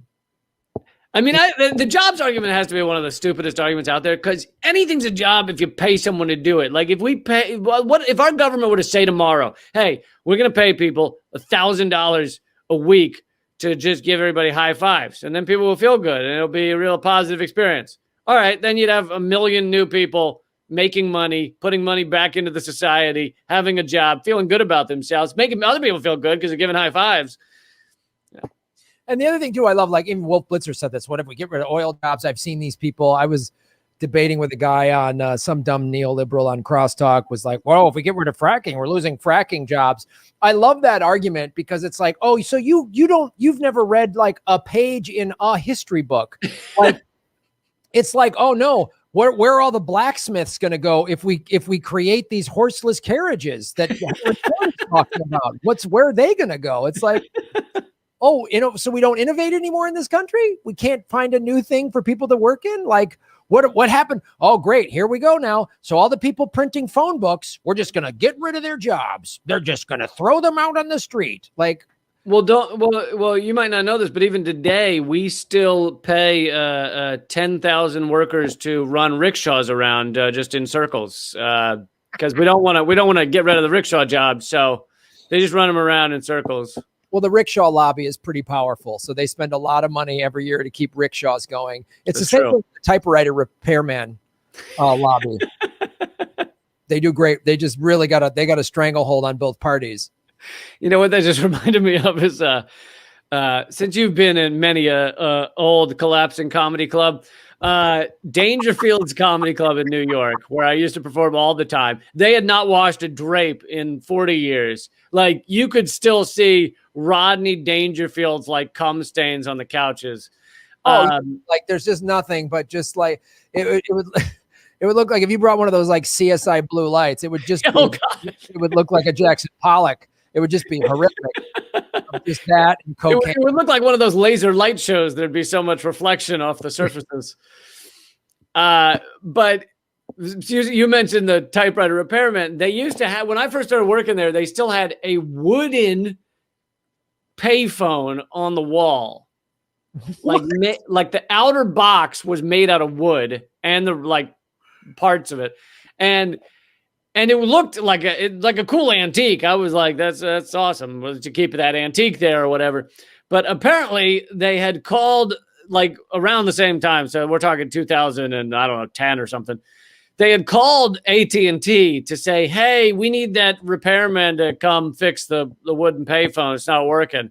I mean, the jobs argument has to be one of the stupidest arguments out there, because anything's a job if you pay someone to do it. Like if we pay, what if our government were to say tomorrow, hey, we're going to pay people $1,000 a week to just give everybody high fives, and then people will feel good and it'll be a real positive experience. All right, then you'd have 1 million new people making money, putting money back into the society, having a job, feeling good about themselves, making other people feel good because they're giving high fives. And the other thing too, I love, like even Wolf Blitzer said this, what if we get rid of oil jobs? I've seen these people. I was debating with a guy on some dumb neoliberal on Crosstalk was like, well, if we get rid of fracking, we're losing fracking jobs. I love that argument because it's like, oh, so you've never read like a page in a history book. Like, it's like, oh no, where are all the blacksmiths going to go if we create these horseless carriages that we're talking about? Where are they going to go? It's like, oh, so we don't innovate anymore in this country? We can't find a new thing for people to work in? Like, what happened? Oh, great. Here we go now. So all the people printing phone books, we're just going to get rid of their jobs. They're just going to throw them out on the street. Like, well, you might not know this, but even today, we still pay 10,000 workers to run rickshaws around just in circles because we don't want to get rid of the rickshaw jobs. So they just run them around in circles. Well, the rickshaw lobby is pretty powerful, so they spend a lot of money every year to keep rickshaws going. It's the same with the typewriter repairman lobby. They do great. They just really got a stranglehold on both parties. You know what that just reminded me of is since you've been in many old collapsing comedy club, Dangerfield's Comedy Club in New York, where I used to perform all the time, they had not washed a drape in 40 years. Like, you could still see Rodney Dangerfield's like cum stains on the couches. Like there's just nothing, but just like it would look like if you brought one of those like CSI blue lights, it would just it would look like a Jackson Pollock. It would just be horrific. Just that and cocaine. It would look like one of those laser light shows. There'd be so much reflection off the surfaces. But you mentioned the typewriter repairman. They used to have, when I first started working there, they still had a wooden payphone on the wall. Like the outer box was made out of wood and the like parts of it. And And it looked like a cool antique. I was like, that's awesome to keep that antique there or whatever. But apparently they had called like around the same time. So we're talking 2000 and I don't know, 10 or something. They had called AT&T to say, hey, we need that repairman to come fix the wooden payphone. It's not working.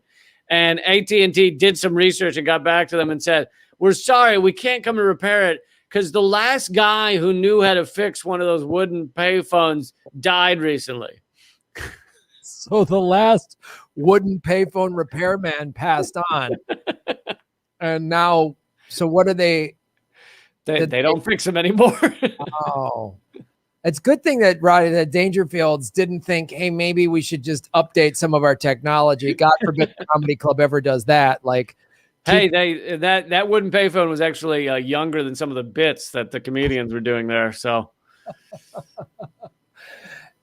And AT&T did some research and got back to them and said, we're sorry, we can't come and repair it because the last guy who knew how to fix one of those wooden payphones died recently. So the last wooden payphone repairman passed on. And now, so what are they? They don't fix them anymore. Oh, it's a good thing that Roddy, that Dangerfields didn't think, hey, maybe we should just update some of our technology. God forbid the comedy club ever does that. Like, hey, that wooden payphone was actually younger than some of the bits that the comedians were doing there. So,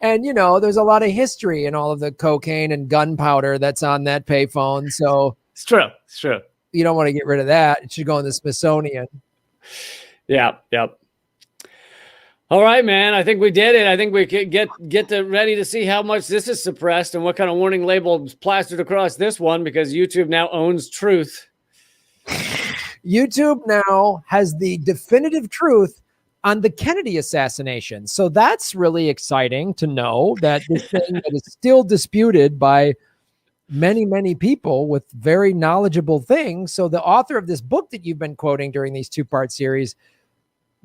and you know, there's a lot of history in all of the cocaine and gunpowder that's on that payphone. So it's true. It's true. You don't want to get rid of that. It should go in the Smithsonian. Yeah. Yep. All right, man. I think we did it. I think we could get ready to see how much this is suppressed and what kind of warning label is plastered across this one because YouTube now owns truth. YouTube now has the definitive truth on the Kennedy assassination. So that's really exciting to know that this thing that is still disputed by many, many people with very knowledgeable things. So the author of this book that you've been quoting during these two-part series,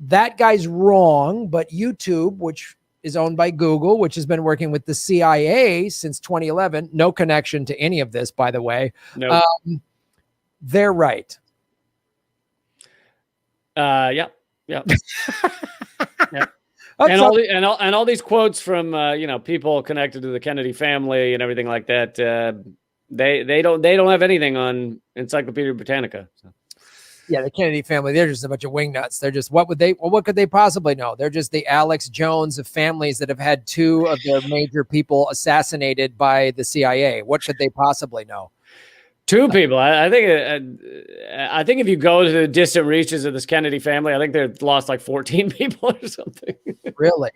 that guy's wrong, but YouTube, which is owned by Google, which has been working with the CIA since 2011, no connection to any of this, by the way. No. They're right. Yeah. Yeah. And all these quotes from people connected to the Kennedy family and everything like that. They don't have anything on Encyclopedia Britannica. So. Yeah, the Kennedy family, they're just a bunch of wingnuts. They're just what could they possibly know? They're just the Alex Jones of families that have had two of their major people assassinated by the CIA. What could they possibly know? Two people. I think if you go to the distant reaches of this Kennedy family, I think they've lost like 14 people or something. Really?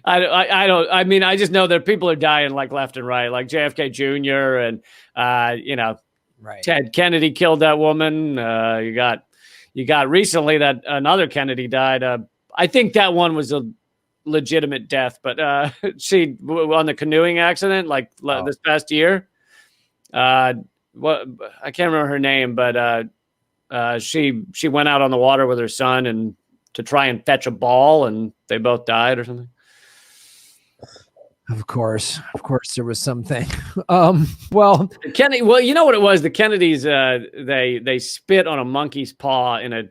I don't. I mean, I just know that people are dying like left and right, like JFK Jr. and right. Ted Kennedy killed that woman. You got recently that another Kennedy died. I think that one was a legitimate death, but she on the canoeing accident this past year. I can't remember her name, but she went out on the water with her son and to try and fetch a ball, and they both died or something. Of course, there was something. Well, you know what it was? The Kennedys, they spit on a monkey's paw in a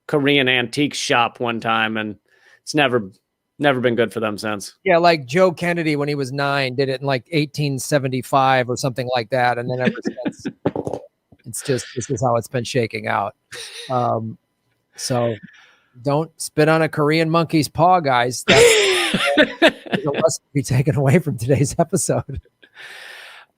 Korean antique shop one time, and it's never been good for them since. Yeah, like Joe Kennedy when he was 9 did it in like 1875 or something like that, and then ever since, this is how it's been shaking out. So don't spit on a Korean monkey's paw, guys. There's a lesson to be taken away from today's episode.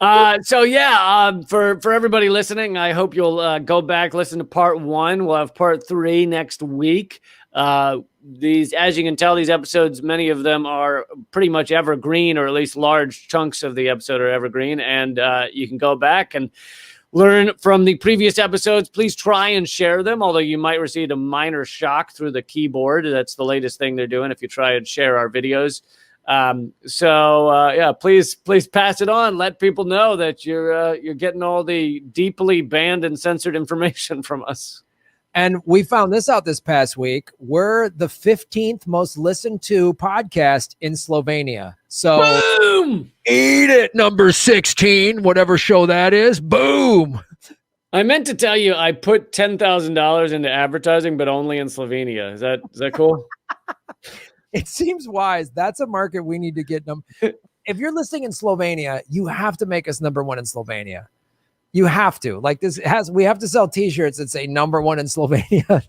For everybody listening, I hope you'll go back, listen to part 1. We'll have part 3 next week. These, as you can tell, these episodes, many of them are pretty much evergreen, or at least large chunks of the episode are evergreen. And you can go back and learn from the previous episodes. Please try and share them, although you might receive a minor shock through the keyboard. That's the latest thing they're doing if you try and share our videos. Please pass it on. Let people know that you're getting all the deeply banned and censored information from us. And we found this out this past week. We're the 15th most listened to podcast in Slovenia. So boom! Eat it, number 16, whatever show that is. Boom! I meant to tell you I put $10,000 into advertising, but only in Slovenia. Is that cool? It seems wise. That's a market we need to get them. If you're listening in Slovenia, you have to make us number 1 in Slovenia. You have to. Like we have to sell t-shirts that say number 1 in Slovenia.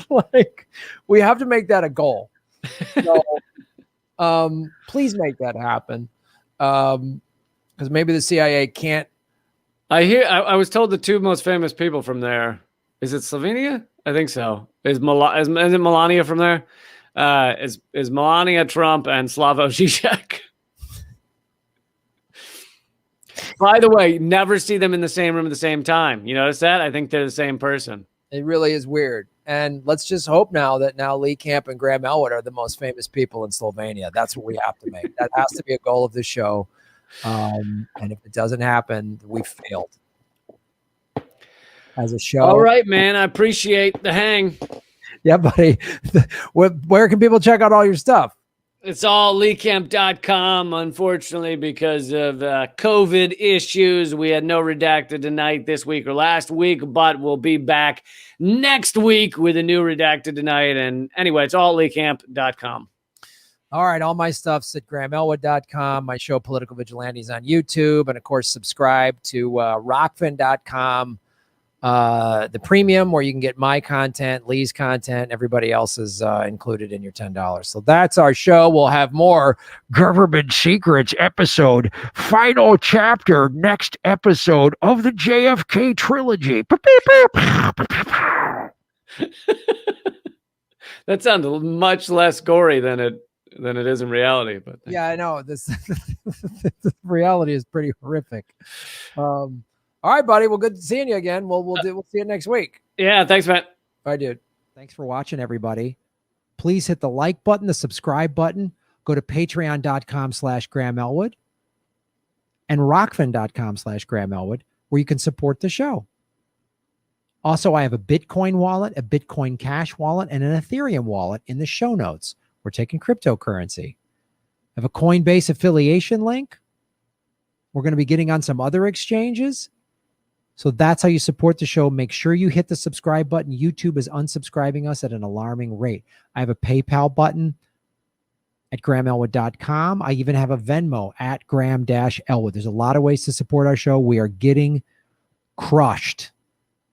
Like we have to make that a goal. So please make that happen. Because maybe the CIA can't. I was told the 2 most famous people from there. Is it Slovenia? I think so. Is it Melania from there? is Melania Trump and Slavoj Žižek. By the way, never see them in the same room at the same time. You notice that? I think they're the same person. It really is weird. And let's just hope now Lee Camp and Graham Elwood are the most famous people in Slovenia. That's what we have to make. That has to be a goal of the show. And if it doesn't happen, we failed as a show. All right, man. I appreciate the hang. Yeah, buddy. Where can people check out all your stuff? It's all leecamp.com. Unfortunately, because of COVID issues, we had no Redacted Tonight this week or last week, but we'll be back next week with a new Redacted Tonight. And anyway, it's all leecamp.com. All right. All my stuff's at grahamelwood.com. My show, Political Vigilante, is on YouTube. And, of course, subscribe to rockfin.com. The premium, where you can get my content, Lee's content, everybody else is included in your $10. So that's our show. We'll have more government secrets episode, final chapter, next episode of the JFK trilogy. That sounds much less gory than it is in reality. But yeah, I know this. Reality is pretty horrific. All right, buddy. Well, good seeing you again. We'll see you next week. Yeah, thanks, man. Bye, dude. Thanks for watching, everybody. Please hit the like button, the subscribe button. Go to patreon.com/Graham Elwood and rockfin.com/Graham Elwood, where you can support the show. Also, I have a Bitcoin wallet, a Bitcoin Cash wallet, and an Ethereum wallet in the show notes. We're taking cryptocurrency. I have a Coinbase affiliation link. We're going to be getting on some other exchanges. So that's how you support the show. Make sure you hit the subscribe button. YouTube is unsubscribing us at an alarming rate. I have a PayPal button at grahamelwood.com. I even have a Venmo at Graham-Elwood. There's a lot of ways to support our show. We are getting crushed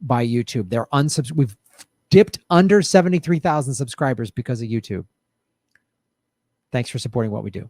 by YouTube. We've dipped under 73,000 subscribers because of YouTube. Thanks for supporting what we do.